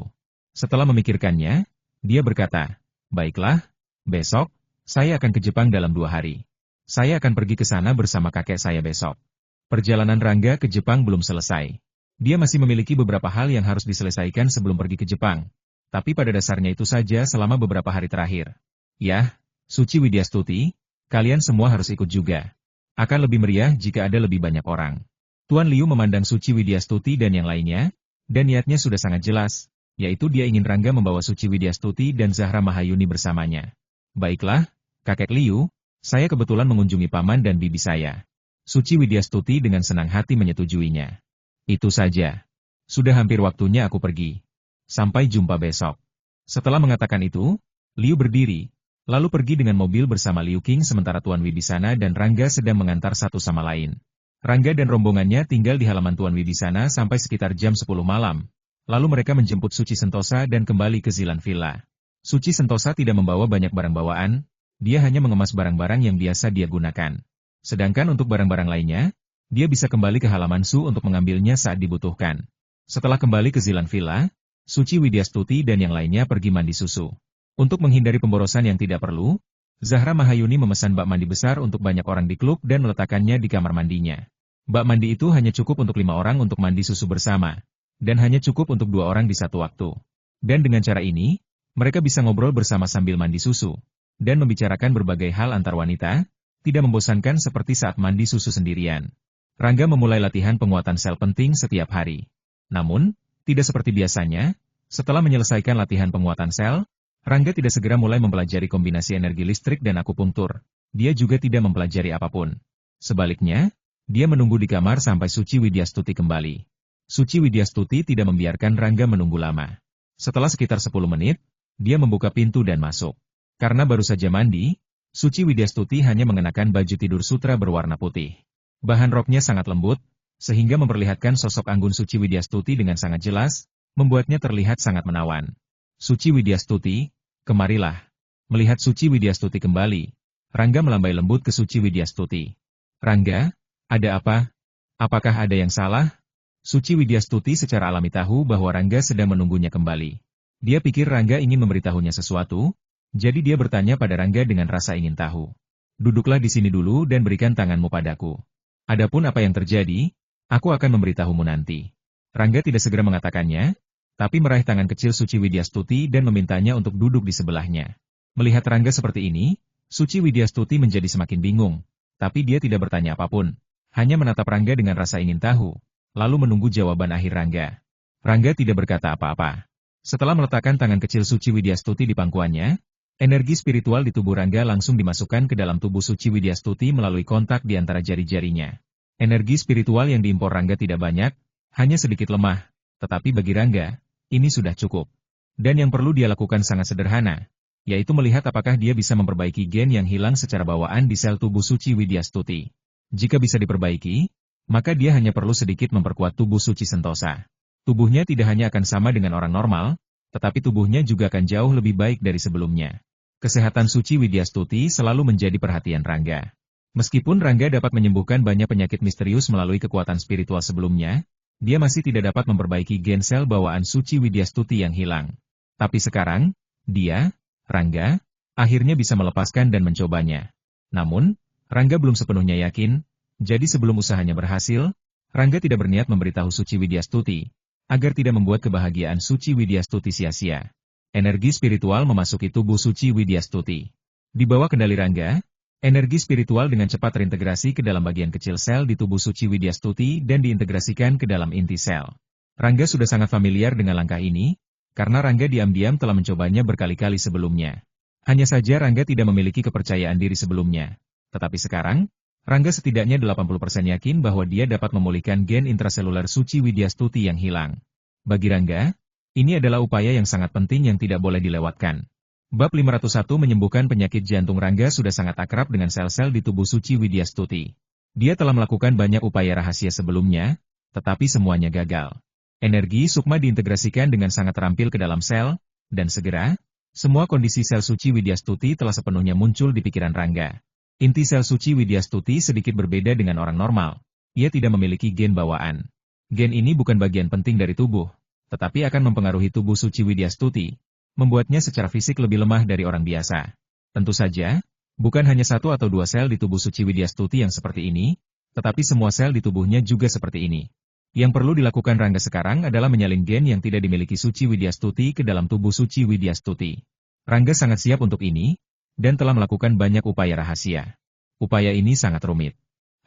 Setelah memikirkannya, dia berkata, baiklah, besok, saya akan ke Jepang dalam 2 hari. Saya akan pergi ke sana bersama kakek saya besok. Perjalanan Rangga ke Jepang belum selesai. Dia masih memiliki beberapa hal yang harus diselesaikan sebelum pergi ke Jepang. Tapi pada dasarnya itu saja selama beberapa hari terakhir. Yah, Suci Widyastuti, kalian semua harus ikut juga. Akan lebih meriah jika ada lebih banyak orang. Tuan Liu memandang Suci Widyastuti dan yang lainnya, dan niatnya sudah sangat jelas, yaitu dia ingin Rangga membawa Suci Widyastuti dan Zahra Mahayuni bersamanya. Baiklah, kakek Liu, saya kebetulan mengunjungi paman dan bibi saya. Suci Widyastuti dengan senang hati menyetujuinya. Itu saja. Sudah hampir waktunya aku pergi. Sampai jumpa besok. Setelah mengatakan itu, Liu berdiri, lalu pergi dengan mobil bersama Liu Qing sementara Tuan Wibisana dan Rangga sedang mengantar satu sama lain. Rangga dan rombongannya tinggal di halaman Tuan Wibisana sampai sekitar jam 10 malam. Lalu mereka menjemput Suci Sentosa dan kembali ke Zilan Villa. Suci Sentosa tidak membawa banyak barang bawaan, dia hanya mengemas barang-barang yang biasa dia gunakan. Sedangkan untuk barang-barang lainnya, dia bisa kembali ke halaman Su untuk mengambilnya saat dibutuhkan. Setelah kembali ke Zilan Villa, Suci Widyastuti dan yang lainnya pergi mandi susu. Untuk menghindari pemborosan yang tidak perlu, Zahra Mahayuni memesan bak mandi besar untuk banyak orang di klub dan meletakkannya di kamar mandinya. Bak mandi itu hanya cukup untuk 5 orang untuk mandi susu bersama, dan hanya cukup untuk 2 orang di satu waktu. Dan dengan cara ini, mereka bisa ngobrol bersama sambil mandi susu, dan membicarakan berbagai hal antar wanita, tidak membosankan seperti saat mandi susu sendirian. Rangga memulai latihan penguatan sel penting setiap hari. Namun, tidak seperti biasanya, setelah menyelesaikan latihan penguatan sel, Rangga tidak segera mulai mempelajari kombinasi energi listrik dan akupunktur. Dia juga tidak mempelajari apapun. Sebaliknya, dia menunggu di kamar sampai Suci Widyastuti kembali. Suci Widyastuti tidak membiarkan Rangga menunggu lama. Setelah sekitar 10 menit, dia membuka pintu dan masuk. Karena baru saja mandi, Suci Widyastuti hanya mengenakan baju tidur sutra berwarna putih. Bahan roknya sangat lembut, sehingga memperlihatkan sosok anggun Suci Widyastuti dengan sangat jelas, membuatnya terlihat sangat menawan. Suci Widyastuti, kemarilah. Melihat Suci Widyastuti kembali, Rangga melambai lembut ke Suci Widyastuti. Rangga, ada apa? Apakah ada yang salah? Suci Widyastuti secara alami tahu bahwa Rangga sedang menunggunya kembali. Dia pikir Rangga ingin memberitahunya sesuatu, jadi dia bertanya pada Rangga dengan rasa ingin tahu. Duduklah di sini dulu dan berikan tanganmu padaku. Adapun apa yang terjadi, aku akan memberitahumu nanti. Rangga tidak segera mengatakannya, tapi meraih tangan kecil Suci Widyastuti dan memintanya untuk duduk di sebelahnya. Melihat Rangga seperti ini, Suci Widyastuti menjadi semakin bingung, tapi dia tidak bertanya apapun, hanya menatap Rangga dengan rasa ingin tahu, lalu menunggu jawaban akhir Rangga. Rangga tidak berkata apa-apa. Setelah meletakkan tangan kecil Suci Widyastuti di pangkuannya, energi spiritual di tubuh Rangga langsung dimasukkan ke dalam tubuh Suci Widyastuti melalui kontak di antara jari-jarinya. Energi spiritual yang diimpor Rangga tidak banyak, hanya sedikit lemah, tetapi bagi Rangga, ini sudah cukup. Dan yang perlu dia lakukan sangat sederhana, yaitu melihat apakah dia bisa memperbaiki gen yang hilang secara bawaan di sel tubuh suci Widyastuti. Jika bisa diperbaiki, maka dia hanya perlu sedikit memperkuat tubuh suci Sentosa. Tubuhnya tidak hanya akan sama dengan orang normal, tetapi tubuhnya juga akan jauh lebih baik dari sebelumnya. Kesehatan suci Widyastuti selalu menjadi perhatian Rangga. Meskipun Rangga dapat menyembuhkan banyak penyakit misterius melalui kekuatan spiritual sebelumnya, dia masih tidak dapat memperbaiki gen sel bawaan suci Widyastuti yang hilang. Tapi sekarang, dia, Rangga, akhirnya bisa melepaskan dan mencobanya. Namun, Rangga belum sepenuhnya yakin, jadi sebelum usahanya berhasil, Rangga tidak berniat memberitahu Suci Widyastuti, agar tidak membuat kebahagiaan Suci Widyastuti sia-sia. Energi spiritual memasuki tubuh Suci Widyastuti. Di bawah kendali Rangga, energi spiritual dengan cepat terintegrasi ke dalam bagian kecil sel di tubuh Suci Widyastuti dan diintegrasikan ke dalam inti sel. Rangga sudah sangat familiar dengan langkah ini, karena Rangga diam-diam telah mencobanya berkali-kali sebelumnya. Hanya saja Rangga tidak memiliki kepercayaan diri sebelumnya. Tetapi sekarang, Rangga setidaknya 80% yakin bahwa dia dapat memulihkan gen intraseluler Suci Widyastuti yang hilang. Bagi Rangga, ini adalah upaya yang sangat penting yang tidak boleh dilewatkan. Bab 501 menyembuhkan penyakit jantung. Rangga sudah sangat akrab dengan sel-sel di tubuh Suci Widyastuti. Dia telah melakukan banyak upaya rahasia sebelumnya, tetapi semuanya gagal. Energi sukma diintegrasikan dengan sangat terampil ke dalam sel, dan segera, semua kondisi sel Suci Widyastuti telah sepenuhnya muncul di pikiran Rangga. Inti sel Suci Widyastuti sedikit berbeda dengan orang normal. Ia tidak memiliki gen bawaan. Gen ini bukan bagian penting dari tubuh, tetapi akan mempengaruhi tubuh Suci Widyastuti, membuatnya secara fisik lebih lemah dari orang biasa. Tentu saja, bukan hanya satu atau dua sel di tubuh Suci Widyastuti yang seperti ini, tetapi semua sel di tubuhnya juga seperti ini. Yang perlu dilakukan Rangga sekarang adalah menyalin gen yang tidak dimiliki Suci Widyastuti ke dalam tubuh Suci Widyastuti. Rangga sangat siap untuk ini, dan telah melakukan banyak upaya rahasia. Upaya ini sangat rumit.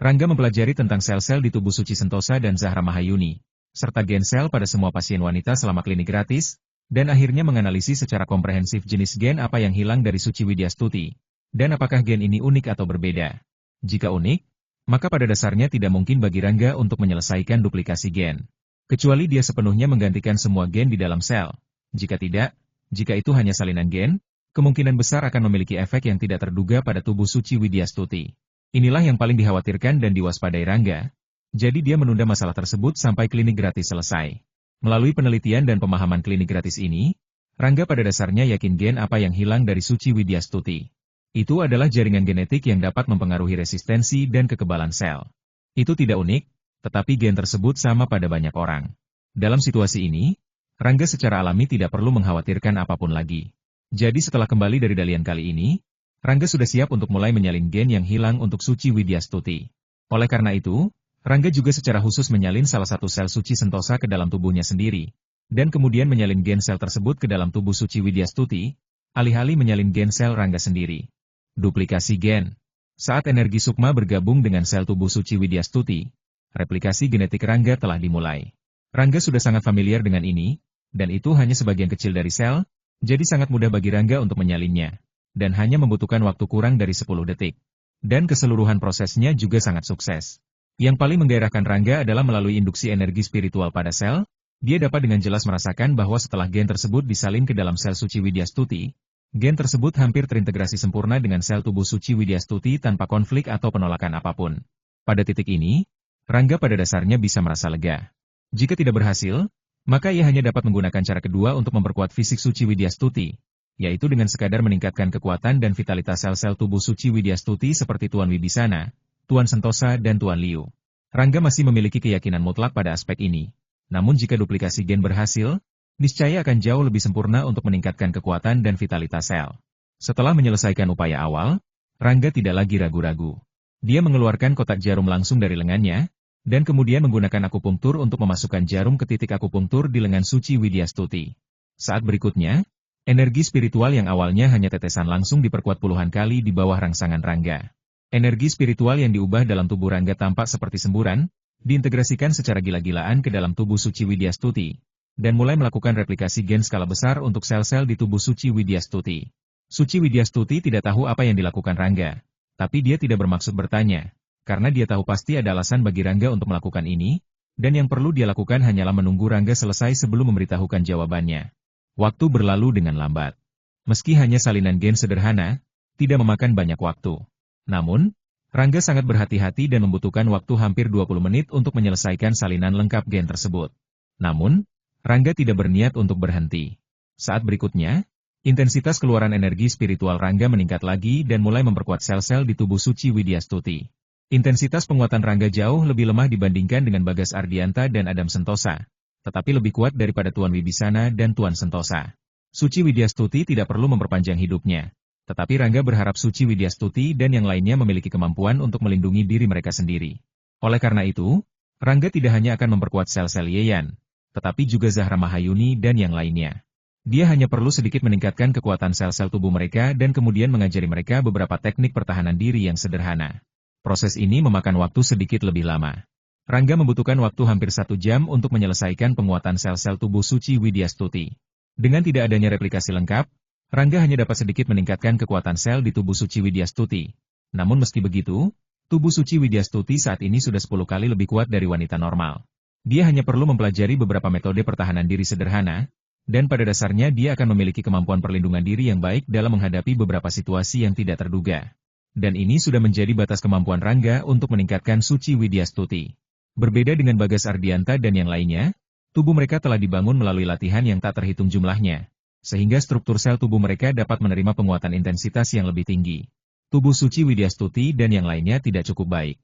Rangga mempelajari tentang sel-sel di tubuh Suci Sentosa dan Zahra Mahayuni, serta gen sel pada semua pasien wanita selama klinik gratis, dan akhirnya menganalisis secara komprehensif jenis gen apa yang hilang dari Suci Widyastuti, dan apakah gen ini unik atau berbeda. Jika unik, maka pada dasarnya tidak mungkin bagi Rangga untuk menyelesaikan duplikasi gen. Kecuali dia sepenuhnya menggantikan semua gen di dalam sel. Jika tidak, jika itu hanya salinan gen, kemungkinan besar akan memiliki efek yang tidak terduga pada tubuh Suci Widyastuti. Inilah yang paling dikhawatirkan dan diwaspadai Rangga. Jadi dia menunda masalah tersebut sampai klinik gratis selesai. Melalui penelitian dan pemahaman klinik gratis ini, Rangga pada dasarnya yakin gen apa yang hilang dari Suci Widyastuti. Itu adalah jaringan genetik yang dapat mempengaruhi resistensi dan kekebalan sel. Itu tidak unik, tetapi gen tersebut sama pada banyak orang. Dalam situasi ini, Rangga secara alami tidak perlu mengkhawatirkan apapun lagi. Jadi setelah kembali dari dalian kali ini, Rangga sudah siap untuk mulai menyalin gen yang hilang untuk Suci Widyastuti. Oleh karena itu, Rangga juga secara khusus menyalin salah satu sel Suci Sentosa ke dalam tubuhnya sendiri, dan kemudian menyalin gen sel tersebut ke dalam tubuh Suci Widyastuti, alih-alih menyalin gen sel Rangga sendiri. Duplikasi gen. Saat energi sukma bergabung dengan sel tubuh Suci Widyastuti, replikasi genetik Rangga telah dimulai. Rangga sudah sangat familiar dengan ini, dan itu hanya sebagian kecil dari sel, jadi sangat mudah bagi Rangga untuk menyalinnya, dan hanya membutuhkan waktu kurang dari 10 detik. Dan keseluruhan prosesnya juga sangat sukses. Yang paling menggairahkan Rangga adalah melalui induksi energi spiritual pada sel, dia dapat dengan jelas merasakan bahwa setelah gen tersebut disalin ke dalam sel Suci Widyastuti, gen tersebut hampir terintegrasi sempurna dengan sel tubuh Suci Widyastuti tanpa konflik atau penolakan apapun. Pada titik ini, Rangga pada dasarnya bisa merasa lega. Jika tidak berhasil, maka ia hanya dapat menggunakan cara kedua untuk memperkuat fisik Suci Widyastuti, yaitu dengan sekadar meningkatkan kekuatan dan vitalitas sel-sel tubuh Suci Widyastuti seperti Tuan Wibisana, Tuan Sentosa dan Tuan Liu. Rangga masih memiliki keyakinan mutlak pada aspek ini. Namun jika duplikasi gen berhasil, niscaya akan jauh lebih sempurna untuk meningkatkan kekuatan dan vitalitas sel. Setelah menyelesaikan upaya awal, Rangga tidak lagi ragu-ragu. Dia mengeluarkan kotak jarum langsung dari lengannya, dan kemudian menggunakan akupunktur untuk memasukkan jarum ke titik akupunktur di lengan Suci Widyastuti. Saat berikutnya, energi spiritual yang awalnya hanya tetesan langsung diperkuat puluhan kali di bawah rangsangan Rangga. Energi spiritual yang diubah dalam tubuh Rangga tampak seperti semburan, diintegrasikan secara gila-gilaan ke dalam tubuh Suci Widyastuti, dan mulai melakukan replikasi gen skala besar untuk sel-sel di tubuh Suci Widyastuti. Suci Widyastuti tidak tahu apa yang dilakukan Rangga, tapi dia tidak bermaksud bertanya, karena dia tahu pasti ada alasan bagi Rangga untuk melakukan ini, dan yang perlu dia lakukan hanyalah menunggu Rangga selesai sebelum memberitahukan jawabannya. Waktu berlalu dengan lambat. Meski hanya salinan gen sederhana, tidak memakan banyak waktu. Namun, Rangga sangat berhati-hati dan membutuhkan waktu hampir 20 menit untuk menyelesaikan salinan lengkap gen tersebut. Namun, Rangga tidak berniat untuk berhenti. Saat berikutnya, intensitas keluaran energi spiritual Rangga meningkat lagi dan mulai memperkuat sel-sel di tubuh Suci Widyastuti. Intensitas penguatan Rangga jauh lebih lemah dibandingkan dengan Bagas Ardianta dan Adam Sentosa, tetapi lebih kuat daripada Tuan Wibisana dan Tuan Sentosa. Suci Widyastuti tidak perlu memperpanjang hidupnya, tetapi Rangga berharap Suci Widyastuti dan yang lainnya memiliki kemampuan untuk melindungi diri mereka sendiri. Oleh karena itu, Rangga tidak hanya akan memperkuat sel-sel Yeyan, tetapi juga Zahra Mahayuni dan yang lainnya. Dia hanya perlu sedikit meningkatkan kekuatan sel-sel tubuh mereka dan kemudian mengajari mereka beberapa teknik pertahanan diri yang sederhana. Proses ini memakan waktu sedikit lebih lama. Rangga membutuhkan waktu hampir 1 jam untuk menyelesaikan penguatan sel-sel tubuh Suci Widyastuti. Dengan tidak adanya replikasi lengkap, Rangga hanya dapat sedikit meningkatkan kekuatan sel di tubuh Suci Widyastuti. Namun meski begitu, tubuh Suci Widyastuti saat ini sudah 10 kali lebih kuat dari wanita normal. Dia hanya perlu mempelajari beberapa metode pertahanan diri sederhana, dan pada dasarnya dia akan memiliki kemampuan perlindungan diri yang baik dalam menghadapi beberapa situasi yang tidak terduga. Dan ini sudah menjadi batas kemampuan Rangga untuk meningkatkan Suci Widyastuti. Berbeda dengan Bagas Ardianta dan yang lainnya, tubuh mereka telah dibangun melalui latihan yang tak terhitung jumlahnya, sehingga struktur sel tubuh mereka dapat menerima penguatan intensitas yang lebih tinggi. Tubuh Suci Widyastuti dan yang lainnya tidak cukup baik.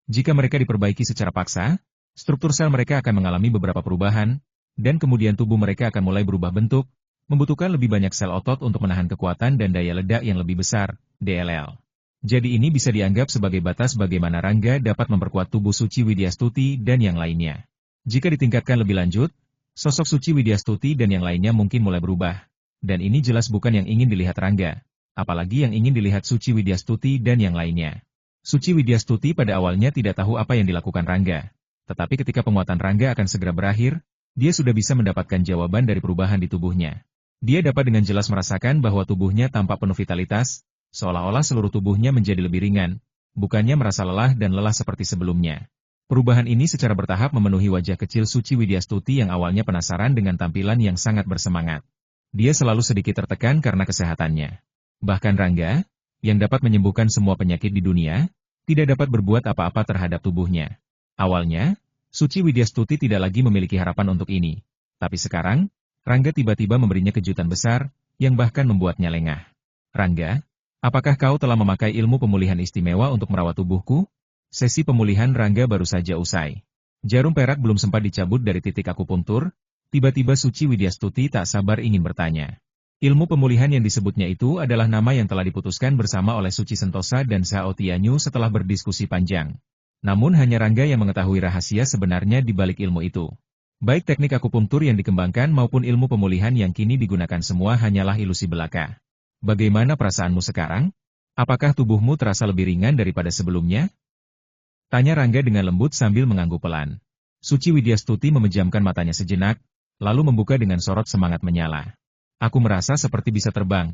Jika mereka diperbaiki secara paksa, struktur sel mereka akan mengalami beberapa perubahan, dan kemudian tubuh mereka akan mulai berubah bentuk, membutuhkan lebih banyak sel otot untuk menahan kekuatan dan daya ledak yang lebih besar, DLL. Jadi ini bisa dianggap sebagai batas bagaimana Rangga dapat memperkuat tubuh Suci Widyastuti dan yang lainnya. Jika ditingkatkan lebih lanjut, sosok Suci Widyastuti dan yang lainnya mungkin mulai berubah. Dan ini jelas bukan yang ingin dilihat Rangga, apalagi yang ingin dilihat Suci Widyastuti dan yang lainnya. Suci Widyastuti pada awalnya tidak tahu apa yang dilakukan Rangga. Tetapi ketika penguatan Rangga akan segera berakhir, dia sudah bisa mendapatkan jawaban dari perubahan di tubuhnya. Dia dapat dengan jelas merasakan bahwa tubuhnya tampak penuh vitalitas, seolah-olah seluruh tubuhnya menjadi lebih ringan, bukannya merasa lelah dan lelah seperti sebelumnya. Perubahan ini secara bertahap memenuhi wajah kecil Suci Widyastuti yang awalnya penasaran dengan tampilan yang sangat bersemangat. Dia selalu sedikit tertekan karena kesehatannya. Bahkan Rangga, yang dapat menyembuhkan semua penyakit di dunia, tidak dapat berbuat apa-apa terhadap tubuhnya. Awalnya, Suci Widyastuti tidak lagi memiliki harapan untuk ini. Tapi sekarang, Rangga tiba-tiba memberinya kejutan besar, yang bahkan membuatnya lengah. Rangga, apakah kau telah memakai ilmu pemulihan istimewa untuk merawat tubuhku? Sesi pemulihan Rangga baru saja usai. Jarum perak belum sempat dicabut dari titik akupunktur, tiba-tiba Suci Widyastuti tak sabar ingin bertanya. Ilmu pemulihan yang disebutnya itu adalah nama yang telah diputuskan bersama oleh Suci Sentosa dan Sao Tianyu setelah berdiskusi panjang. Namun hanya Rangga yang mengetahui rahasia sebenarnya di balik ilmu itu. Baik teknik akupunktur yang dikembangkan maupun ilmu pemulihan yang kini digunakan semua hanyalah ilusi belaka. Bagaimana perasaanmu sekarang? Apakah tubuhmu terasa lebih ringan daripada sebelumnya? Tanya Rangga dengan lembut sambil mengangguk pelan. Suci Widyastuti memejamkan matanya sejenak, lalu membuka dengan sorot semangat menyala. Aku merasa seperti bisa terbang.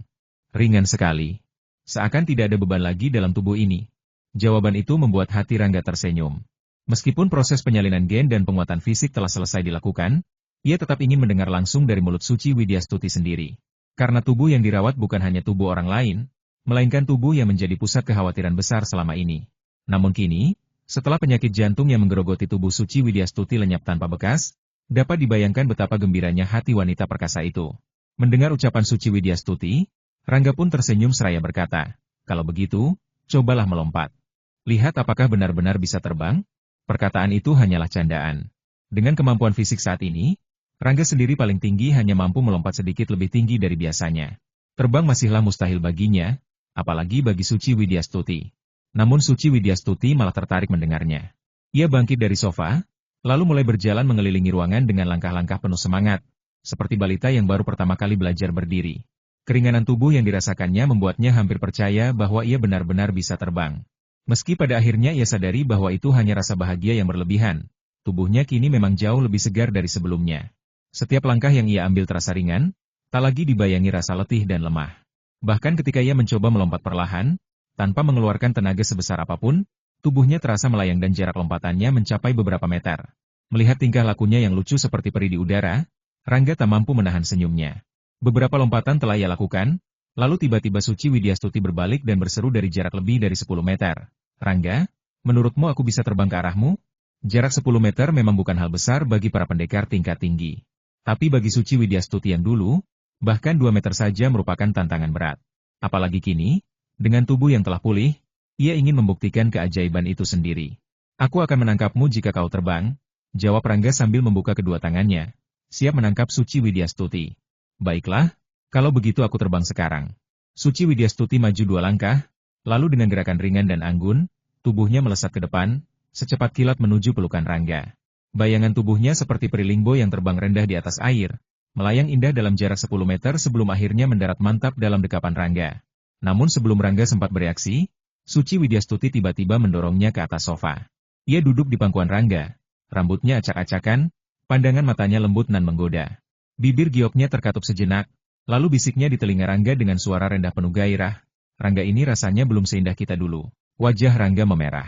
Ringan sekali. Seakan tidak ada beban lagi dalam tubuh ini. Jawaban itu membuat hati Rangga tersenyum. Meskipun proses penyalinan gen dan penguatan fisik telah selesai dilakukan, ia tetap ingin mendengar langsung dari mulut Suci Widyastuti sendiri. Karena tubuh yang dirawat bukan hanya tubuh orang lain, melainkan tubuh yang menjadi pusat kekhawatiran besar selama ini. Namun kini, setelah penyakit jantung yang menggerogoti tubuh Suci Widyastuti lenyap tanpa bekas, dapat dibayangkan betapa gembiranya hati wanita perkasa itu. Mendengar ucapan Suci Widyastuti, Rangga pun tersenyum seraya berkata, "Kalau begitu, cobalah melompat. Lihat apakah benar-benar bisa terbang?" Perkataan itu hanyalah candaan. Dengan kemampuan fisik saat ini, Rangga sendiri paling tinggi hanya mampu melompat sedikit lebih tinggi dari biasanya. Terbang masihlah mustahil baginya, apalagi bagi Suci Widyastuti. Namun Suci Widyastuti malah tertarik mendengarnya. Ia bangkit dari sofa, lalu mulai berjalan mengelilingi ruangan dengan langkah-langkah penuh semangat, seperti balita yang baru pertama kali belajar berdiri. Keringanan tubuh yang dirasakannya membuatnya hampir percaya bahwa ia benar-benar bisa terbang. Meski pada akhirnya ia sadari bahwa itu hanya rasa bahagia yang berlebihan, tubuhnya kini memang jauh lebih segar dari sebelumnya. Setiap langkah yang ia ambil terasa ringan, tak lagi dibayangi rasa letih dan lemah. Bahkan ketika ia mencoba melompat perlahan, tanpa mengeluarkan tenaga sebesar apapun, tubuhnya terasa melayang dan jarak lompatannya mencapai beberapa meter. Melihat tingkah lakunya yang lucu seperti peri di udara, Rangga tak mampu menahan senyumnya. Beberapa lompatan telah ia lakukan, Lalu tiba-tiba Suci Widyastuti berbalik dan berseru dari jarak lebih dari 10 meter. Rangga, menurutmu aku bisa terbang ke arahmu? Jarak 10 meter memang bukan hal besar bagi para pendekar tingkat tinggi. Tapi bagi Suci Widyastuti yang dulu, bahkan 2 meter saja merupakan tantangan berat. Apalagi kini, dengan tubuh yang telah pulih, ia ingin membuktikan keajaiban itu sendiri. Aku akan menangkapmu jika kau terbang, jawab Rangga sambil membuka kedua tangannya. Siap menangkap Suci Widyastuti. Baiklah, kalau begitu aku terbang sekarang. Suci Widyastuti maju 2 langkah, lalu dengan gerakan ringan dan anggun, tubuhnya melesat ke depan, secepat kilat menuju pelukan Rangga. Bayangan tubuhnya seperti perilingbo yang terbang rendah di atas air, melayang indah dalam jarak 10 meter sebelum akhirnya mendarat mantap dalam dekapan Rangga. Namun sebelum Rangga sempat bereaksi, Suci Widyastuti tiba-tiba mendorongnya ke atas sofa. Ia duduk di pangkuan Rangga, rambutnya acak-acakan, pandangan matanya lembut dan menggoda. Bibir gioknya terkatup sejenak, lalu bisiknya di telinga Rangga dengan suara rendah penuh gairah. Rangga ini rasanya belum seindah kita dulu. Wajah Rangga memerah.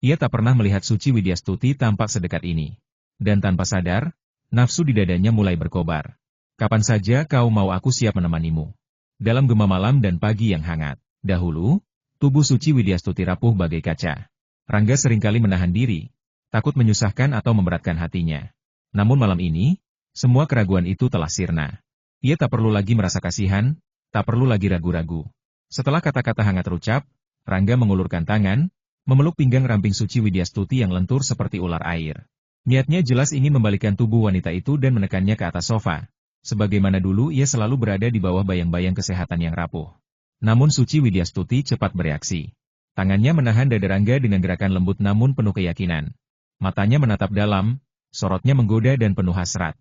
Ia tak pernah melihat Suci Widyastuti tampak sedekat ini. Dan tanpa sadar, nafsu di dadanya mulai berkobar. Kapan saja kau mau aku siap menemanimu. Dalam gema malam dan pagi yang hangat. Dahulu, tubuh Suci Widyastuti rapuh bagai kaca. Rangga seringkali menahan diri, takut menyusahkan atau memberatkan hatinya. Namun malam ini, semua keraguan itu telah sirna. Ia tak perlu lagi merasa kasihan, tak perlu lagi ragu-ragu. Setelah kata-kata hangat terucap, Rangga mengulurkan tangan, memeluk pinggang ramping Suci Widyastuti yang lentur seperti ular air. Niatnya jelas ingin membalikan tubuh wanita itu dan menekannya ke atas sofa. Sebagaimana dulu ia selalu berada di bawah bayang-bayang kesehatan yang rapuh. Namun Suci Widyastuti cepat bereaksi. Tangannya menahan dada Rangga dengan gerakan lembut namun penuh keyakinan. Matanya menatap dalam, sorotnya menggoda dan penuh hasrat.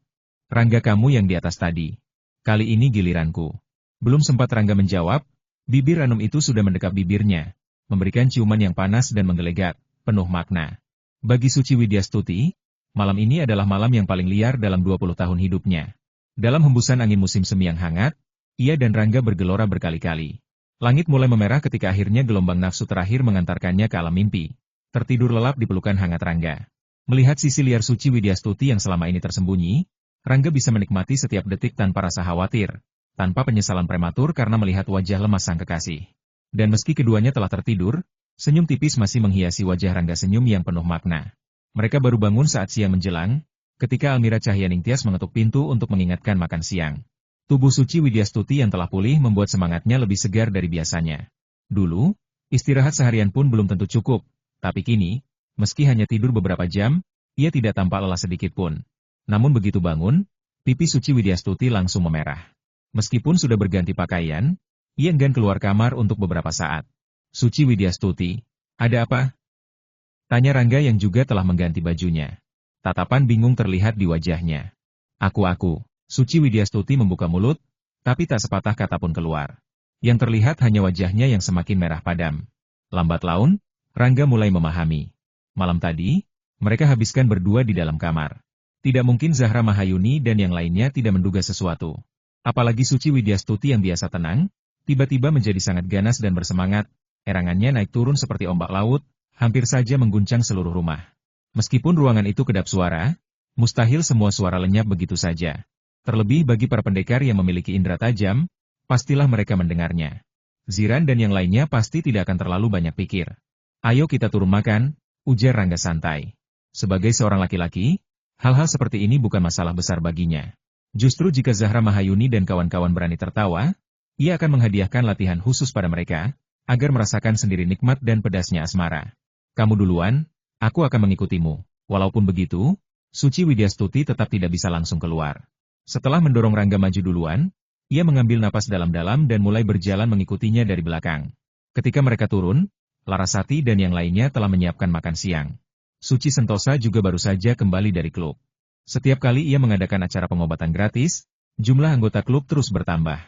Rangga, kamu yang di atas tadi. Kali ini giliranku. Belum sempat Rangga menjawab, bibir ranum itu sudah mendekap bibirnya, memberikan ciuman yang panas dan menggelegar, penuh makna. Bagi Suci Widyastuti, malam ini adalah malam yang paling liar dalam 20 tahun hidupnya. Dalam hembusan angin musim semi yang hangat, ia dan Rangga bergelora berkali-kali. Langit mulai memerah ketika akhirnya gelombang nafsu terakhir mengantarkannya ke alam mimpi. Tertidur lelap di pelukan hangat Rangga. Melihat sisi liar Suci Widyastuti yang selama ini tersembunyi, Rangga bisa menikmati setiap detik tanpa rasa khawatir, tanpa penyesalan prematur karena melihat wajah lemas sang kekasih. Dan meski keduanya telah tertidur, senyum tipis masih menghiasi wajah Rangga, senyum yang penuh makna. Mereka baru bangun saat siang menjelang, ketika Almira Cahyaningtyas mengetuk pintu untuk mengingatkan makan siang. Tubuh Suci Widyastuti yang telah pulih membuat semangatnya lebih segar dari biasanya. Dulu, istirahat seharian pun belum tentu cukup, tapi kini, meski hanya tidur beberapa jam, ia tidak tampak lelah sedikit pun. Namun begitu bangun, pipi Suci Widyastuti langsung memerah. Meskipun sudah berganti pakaian, ia enggan keluar kamar untuk beberapa saat. Suci Widyastuti, ada apa? Tanya Rangga yang juga telah mengganti bajunya. Tatapan bingung terlihat di wajahnya. Aku. Suci Widyastuti membuka mulut, tapi tak sepatah kata pun keluar. Yang terlihat hanya wajahnya yang semakin merah padam. Lambat laun, Rangga mulai memahami. Malam tadi, mereka habiskan berdua di dalam kamar. Tidak mungkin Zahra Mahayuni dan yang lainnya tidak menduga sesuatu. Apalagi Suci Widyastuti yang biasa tenang, tiba-tiba menjadi sangat ganas dan bersemangat, erangannya naik turun seperti ombak laut, hampir saja mengguncang seluruh rumah. Meskipun ruangan itu kedap suara, mustahil semua suara lenyap begitu saja. Terlebih bagi para pendekar yang memiliki indera tajam, pastilah mereka mendengarnya. Ziran dan yang lainnya pasti tidak akan terlalu banyak pikir. Ayo kita turun makan, ujar Rangga santai. Sebagai seorang laki-laki, hal-hal seperti ini bukan masalah besar baginya. Justru jika Zahra Mahayuni dan kawan-kawan berani tertawa, ia akan menghadiahkan latihan khusus pada mereka, agar merasakan sendiri nikmat dan pedasnya asmara. Kamu duluan, aku akan mengikutimu. Walaupun begitu, Suci Widyastuti tetap tidak bisa langsung keluar. Setelah mendorong Rangga maju duluan, ia mengambil napas dalam-dalam dan mulai berjalan mengikutinya dari belakang. Ketika mereka turun, Larasati dan yang lainnya telah menyiapkan makan siang. Suci Sentosa juga baru saja kembali dari klub. Setiap kali ia mengadakan acara pengobatan gratis, jumlah anggota klub terus bertambah.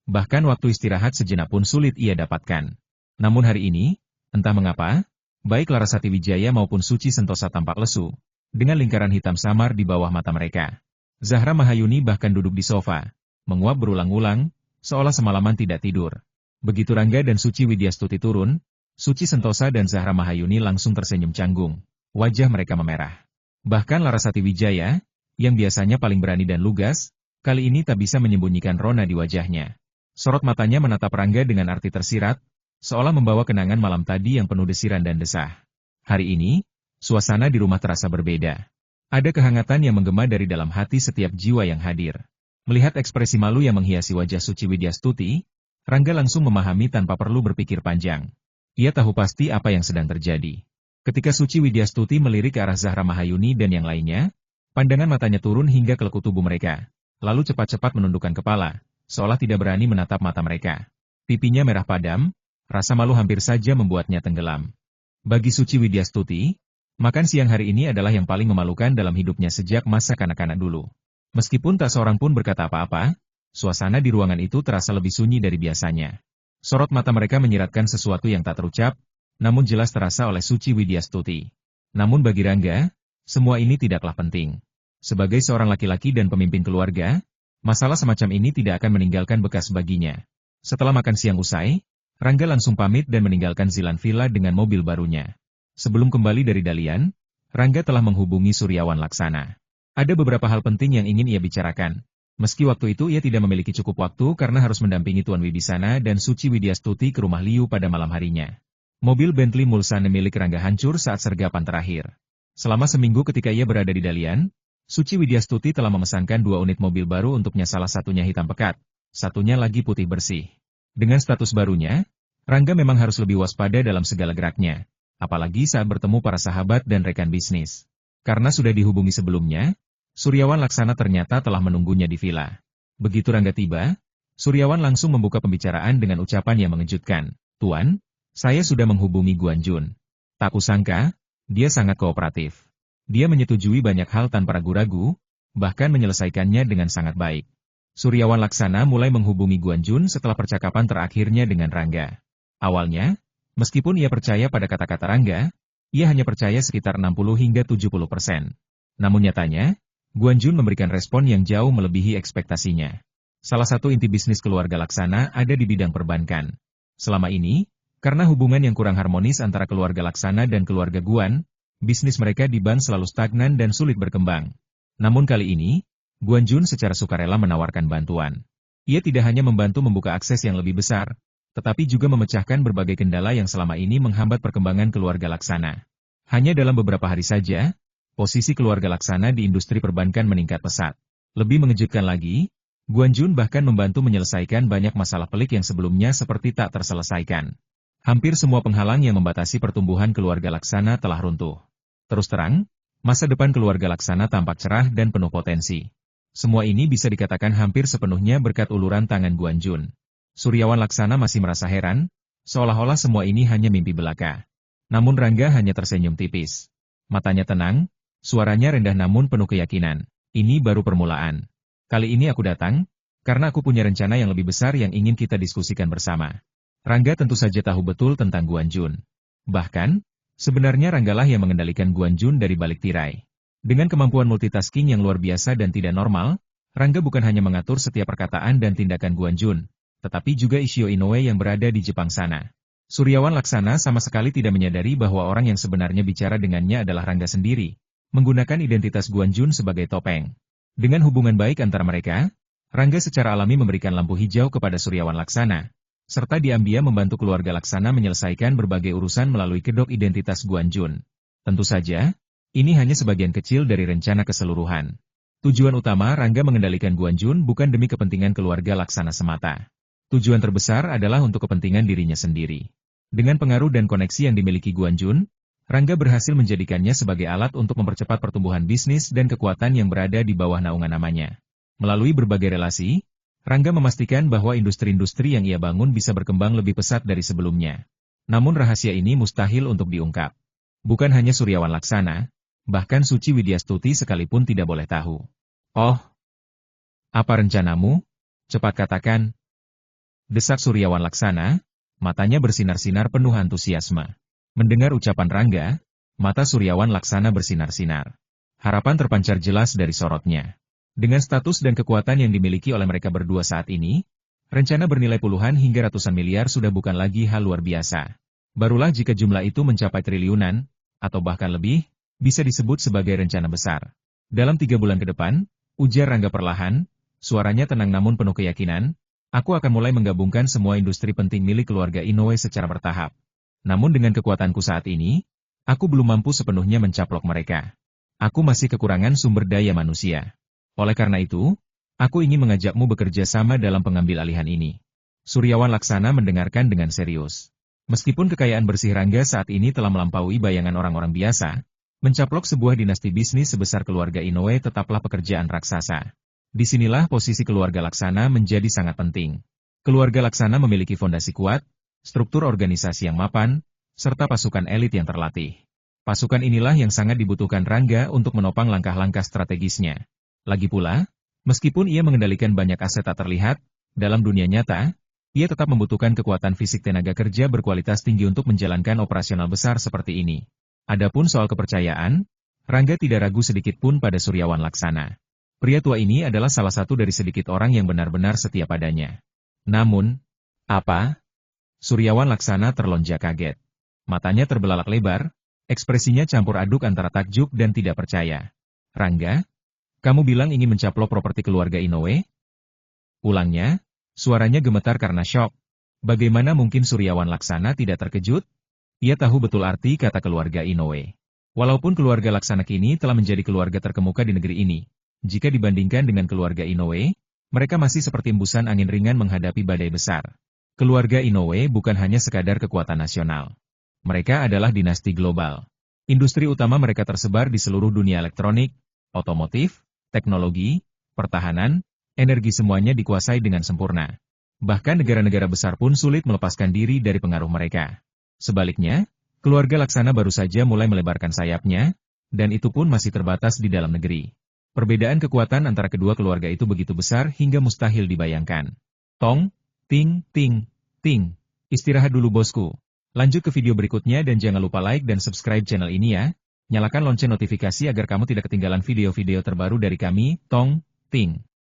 Bahkan waktu istirahat sejenak pun sulit ia dapatkan. Namun hari ini, entah mengapa, baik Larasati Wijaya maupun Suci Sentosa tampak lesu, dengan lingkaran hitam samar di bawah mata mereka. Zahra Mahayuni bahkan duduk di sofa, menguap berulang-ulang, seolah semalaman tidak tidur. Begitu Rangga dan Suci Widyastuti turun, Suci Sentosa dan Zahra Mahayuni langsung tersenyum canggung. Wajah mereka memerah. Bahkan Larasati Wijaya, yang biasanya paling berani dan lugas, kali ini tak bisa menyembunyikan rona di wajahnya. Sorot matanya menatap Rangga dengan arti tersirat, seolah membawa kenangan malam tadi yang penuh desiran dan desah. Hari ini, suasana di rumah terasa berbeda. Ada kehangatan yang menggema dari dalam hati setiap jiwa yang hadir. Melihat ekspresi malu yang menghiasi wajah Suci Widyastuti, Rangga langsung memahami tanpa perlu berpikir panjang. Ia tahu pasti apa yang sedang terjadi. Ketika Suci Widyastuti melirik ke arah Zahra Mahayuni dan yang lainnya, pandangan matanya turun hingga ke lekuk tubuh mereka, lalu cepat-cepat menundukkan kepala, seolah tidak berani menatap mata mereka. Pipinya merah padam, rasa malu hampir saja membuatnya tenggelam. Bagi Suci Widyastuti, makan siang hari ini adalah yang paling memalukan dalam hidupnya sejak masa kanak-kanak dulu. Meskipun tak seorang pun berkata apa-apa, suasana di ruangan itu terasa lebih sunyi dari biasanya. Sorot mata mereka menyiratkan sesuatu yang tak terucap, namun jelas terasa oleh Suci Widyastuti. Namun bagi Rangga, semua ini tidaklah penting. Sebagai seorang laki-laki dan pemimpin keluarga, masalah semacam ini tidak akan meninggalkan bekas baginya. Setelah makan siang usai, Rangga langsung pamit dan meninggalkan Zilan Villa dengan mobil barunya. Sebelum kembali dari Dalian, Rangga telah menghubungi Suryawan Laksana. Ada beberapa hal penting yang ingin ia bicarakan. Meski waktu itu ia tidak memiliki cukup waktu karena harus mendampingi Tuan Wibisana dan Suci Widyastuti ke rumah Liu pada malam harinya. Mobil Bentley Mulsanne milik Rangga hancur saat sergapan terakhir. Selama seminggu ketika ia berada di Dalian, Suci Widyastuti telah memesankan 2 unit mobil baru untuknya, salah satunya hitam pekat, satunya lagi putih bersih. Dengan status barunya, Rangga memang harus lebih waspada dalam segala geraknya, apalagi saat bertemu para sahabat dan rekan bisnis. Karena sudah dihubungi sebelumnya, Suryawan Laksana ternyata telah menunggunya di villa. Begitu Rangga tiba, Suryawan langsung membuka pembicaraan dengan ucapan yang mengejutkan. "Tuan, saya sudah menghubungi Guan Jun. Tak kusangka, dia sangat kooperatif. Dia menyetujui banyak hal tanpa ragu-ragu, bahkan menyelesaikannya dengan sangat baik." Suryawan Laksana mulai menghubungi Guan Jun setelah percakapan terakhirnya dengan Rangga. Awalnya, meskipun ia percaya pada kata-kata Rangga, ia hanya percaya sekitar 60 hingga 70%. Namun nyatanya, Guan Jun memberikan respon yang jauh melebihi ekspektasinya. Salah satu inti bisnis keluarga Laksana ada di bidang perbankan. Selama ini, karena hubungan yang kurang harmonis antara keluarga Laksana dan keluarga Guan, bisnis mereka di bank selalu stagnan dan sulit berkembang. Namun kali ini, Guan Jun secara sukarela menawarkan bantuan. Ia tidak hanya membantu membuka akses yang lebih besar, tetapi juga memecahkan berbagai kendala yang selama ini menghambat perkembangan keluarga Laksana. Hanya dalam beberapa hari saja, posisi keluarga Laksana di industri perbankan meningkat pesat. Lebih mengejutkan lagi, Guan Jun bahkan membantu menyelesaikan banyak masalah pelik yang sebelumnya seperti tak terselesaikan. Hampir semua penghalang yang membatasi pertumbuhan keluarga Laksana telah runtuh. Terus terang, masa depan keluarga Laksana tampak cerah dan penuh potensi. Semua ini bisa dikatakan hampir sepenuhnya berkat uluran tangan Guan Jun. Suryawan Laksana masih merasa heran, seolah-olah semua ini hanya mimpi belaka. Namun Rangga hanya tersenyum tipis. Matanya tenang, suaranya rendah namun penuh keyakinan. "Ini baru permulaan. Kali ini aku datang, karena aku punya rencana yang lebih besar yang ingin kita diskusikan bersama." Rangga tentu saja tahu betul tentang Guan Jun. Bahkan, sebenarnya Ranggalah yang mengendalikan Guan Jun dari balik tirai. Dengan kemampuan multitasking yang luar biasa dan tidak normal, Rangga bukan hanya mengatur setiap perkataan dan tindakan Guan Jun, tetapi juga Ishio Inoue yang berada di Jepang sana. Suryawan Laksana sama sekali tidak menyadari bahwa orang yang sebenarnya bicara dengannya adalah Rangga sendiri, menggunakan identitas Guan Jun sebagai topeng. Dengan hubungan baik antara mereka, Rangga secara alami memberikan lampu hijau kepada Suryawan Laksana, serta diam-diam membantu keluarga Laksana menyelesaikan berbagai urusan melalui kedok identitas Guan Jun. Tentu saja, ini hanya sebagian kecil dari rencana keseluruhan. Tujuan utama Rangga mengendalikan Guan Jun bukan demi kepentingan keluarga Laksana semata. Tujuan terbesar adalah untuk kepentingan dirinya sendiri. Dengan pengaruh dan koneksi yang dimiliki Guan Jun, Rangga berhasil menjadikannya sebagai alat untuk mempercepat pertumbuhan bisnis dan kekuatan yang berada di bawah naungan namanya. Melalui berbagai relasi, Rangga memastikan bahwa industri-industri yang ia bangun bisa berkembang lebih pesat dari sebelumnya. Namun rahasia ini mustahil untuk diungkap. Bukan hanya Suryawan Laksana, bahkan Suci Widyastuti sekalipun tidak boleh tahu. "Oh, apa rencanamu? Cepat katakan," desak Suryawan Laksana, matanya bersinar-sinar penuh antusiasme. Mendengar ucapan Rangga, mata Suryawan Laksana bersinar-sinar. Harapan terpancar jelas dari sorotnya. Dengan status dan kekuatan yang dimiliki oleh mereka berdua saat ini, rencana bernilai puluhan hingga ratusan miliar sudah bukan lagi hal luar biasa. Barulah jika jumlah itu mencapai triliunan, atau bahkan lebih, bisa disebut sebagai rencana besar. Dalam 3 bulan ke depan, ujar Rangga perlahan, suaranya tenang namun penuh keyakinan, Aku akan mulai menggabungkan semua industri penting milik keluarga Inoue secara bertahap. Namun dengan kekuatanku saat ini, aku belum mampu sepenuhnya mencaplok mereka. Aku masih kekurangan sumber daya manusia. Oleh karena itu, aku ingin mengajakmu bekerja sama dalam pengambil alihan ini. Suryawan Laksana mendengarkan dengan serius. Meskipun kekayaan bersih Rangga saat ini telah melampaui bayangan orang-orang biasa, mencaplok sebuah dinasti bisnis sebesar keluarga Inoue tetaplah pekerjaan raksasa. Disinilah posisi keluarga Laksana menjadi sangat penting. Keluarga Laksana memiliki fondasi kuat, struktur organisasi yang mapan, serta pasukan elit yang terlatih. Pasukan inilah yang sangat dibutuhkan Rangga untuk menopang langkah-langkah strategisnya. Lagi pula, meskipun ia mengendalikan banyak aset tak terlihat, dalam dunia nyata, ia tetap membutuhkan kekuatan fisik tenaga kerja berkualitas tinggi untuk menjalankan operasional besar seperti ini. Adapun soal kepercayaan, Rangga tidak ragu sedikit pun pada Suryawan Laksana. Pria tua ini adalah salah satu dari sedikit orang yang benar-benar setia padanya. Namun, apa? Suryawan Laksana terlonjak kaget. Matanya terbelalak lebar, ekspresinya campur aduk antara takjub dan tidak percaya. Rangga, kamu bilang ingin mencaplok properti keluarga Inoue? Ulangnya, suaranya gemetar karena syok. Bagaimana mungkin Suryawan Laksana tidak terkejut? Ia tahu betul arti kata keluarga Inoue. Walaupun keluarga Laksana kini telah menjadi keluarga terkemuka di negeri ini, jika dibandingkan dengan keluarga Inoue, mereka masih seperti embusan angin ringan menghadapi badai besar. Keluarga Inoue bukan hanya sekadar kekuatan nasional. Mereka adalah dinasti global. Industri utama mereka tersebar di seluruh dunia elektronik, otomotif, teknologi, pertahanan, energi semuanya dikuasai dengan sempurna. Bahkan negara-negara besar pun sulit melepaskan diri dari pengaruh mereka. Sebaliknya, keluarga Laksana baru saja mulai melebarkan sayapnya, dan itu pun masih terbatas di dalam negeri. Perbedaan kekuatan antara kedua keluarga itu begitu besar hingga mustahil dibayangkan. Tong, ting, ting, ting. Istirahat dulu bosku. Lanjut ke video berikutnya dan jangan lupa like dan subscribe channel ini ya. Nyalakan lonceng notifikasi agar kamu tidak ketinggalan video-video terbaru dari kami, Tong, ting.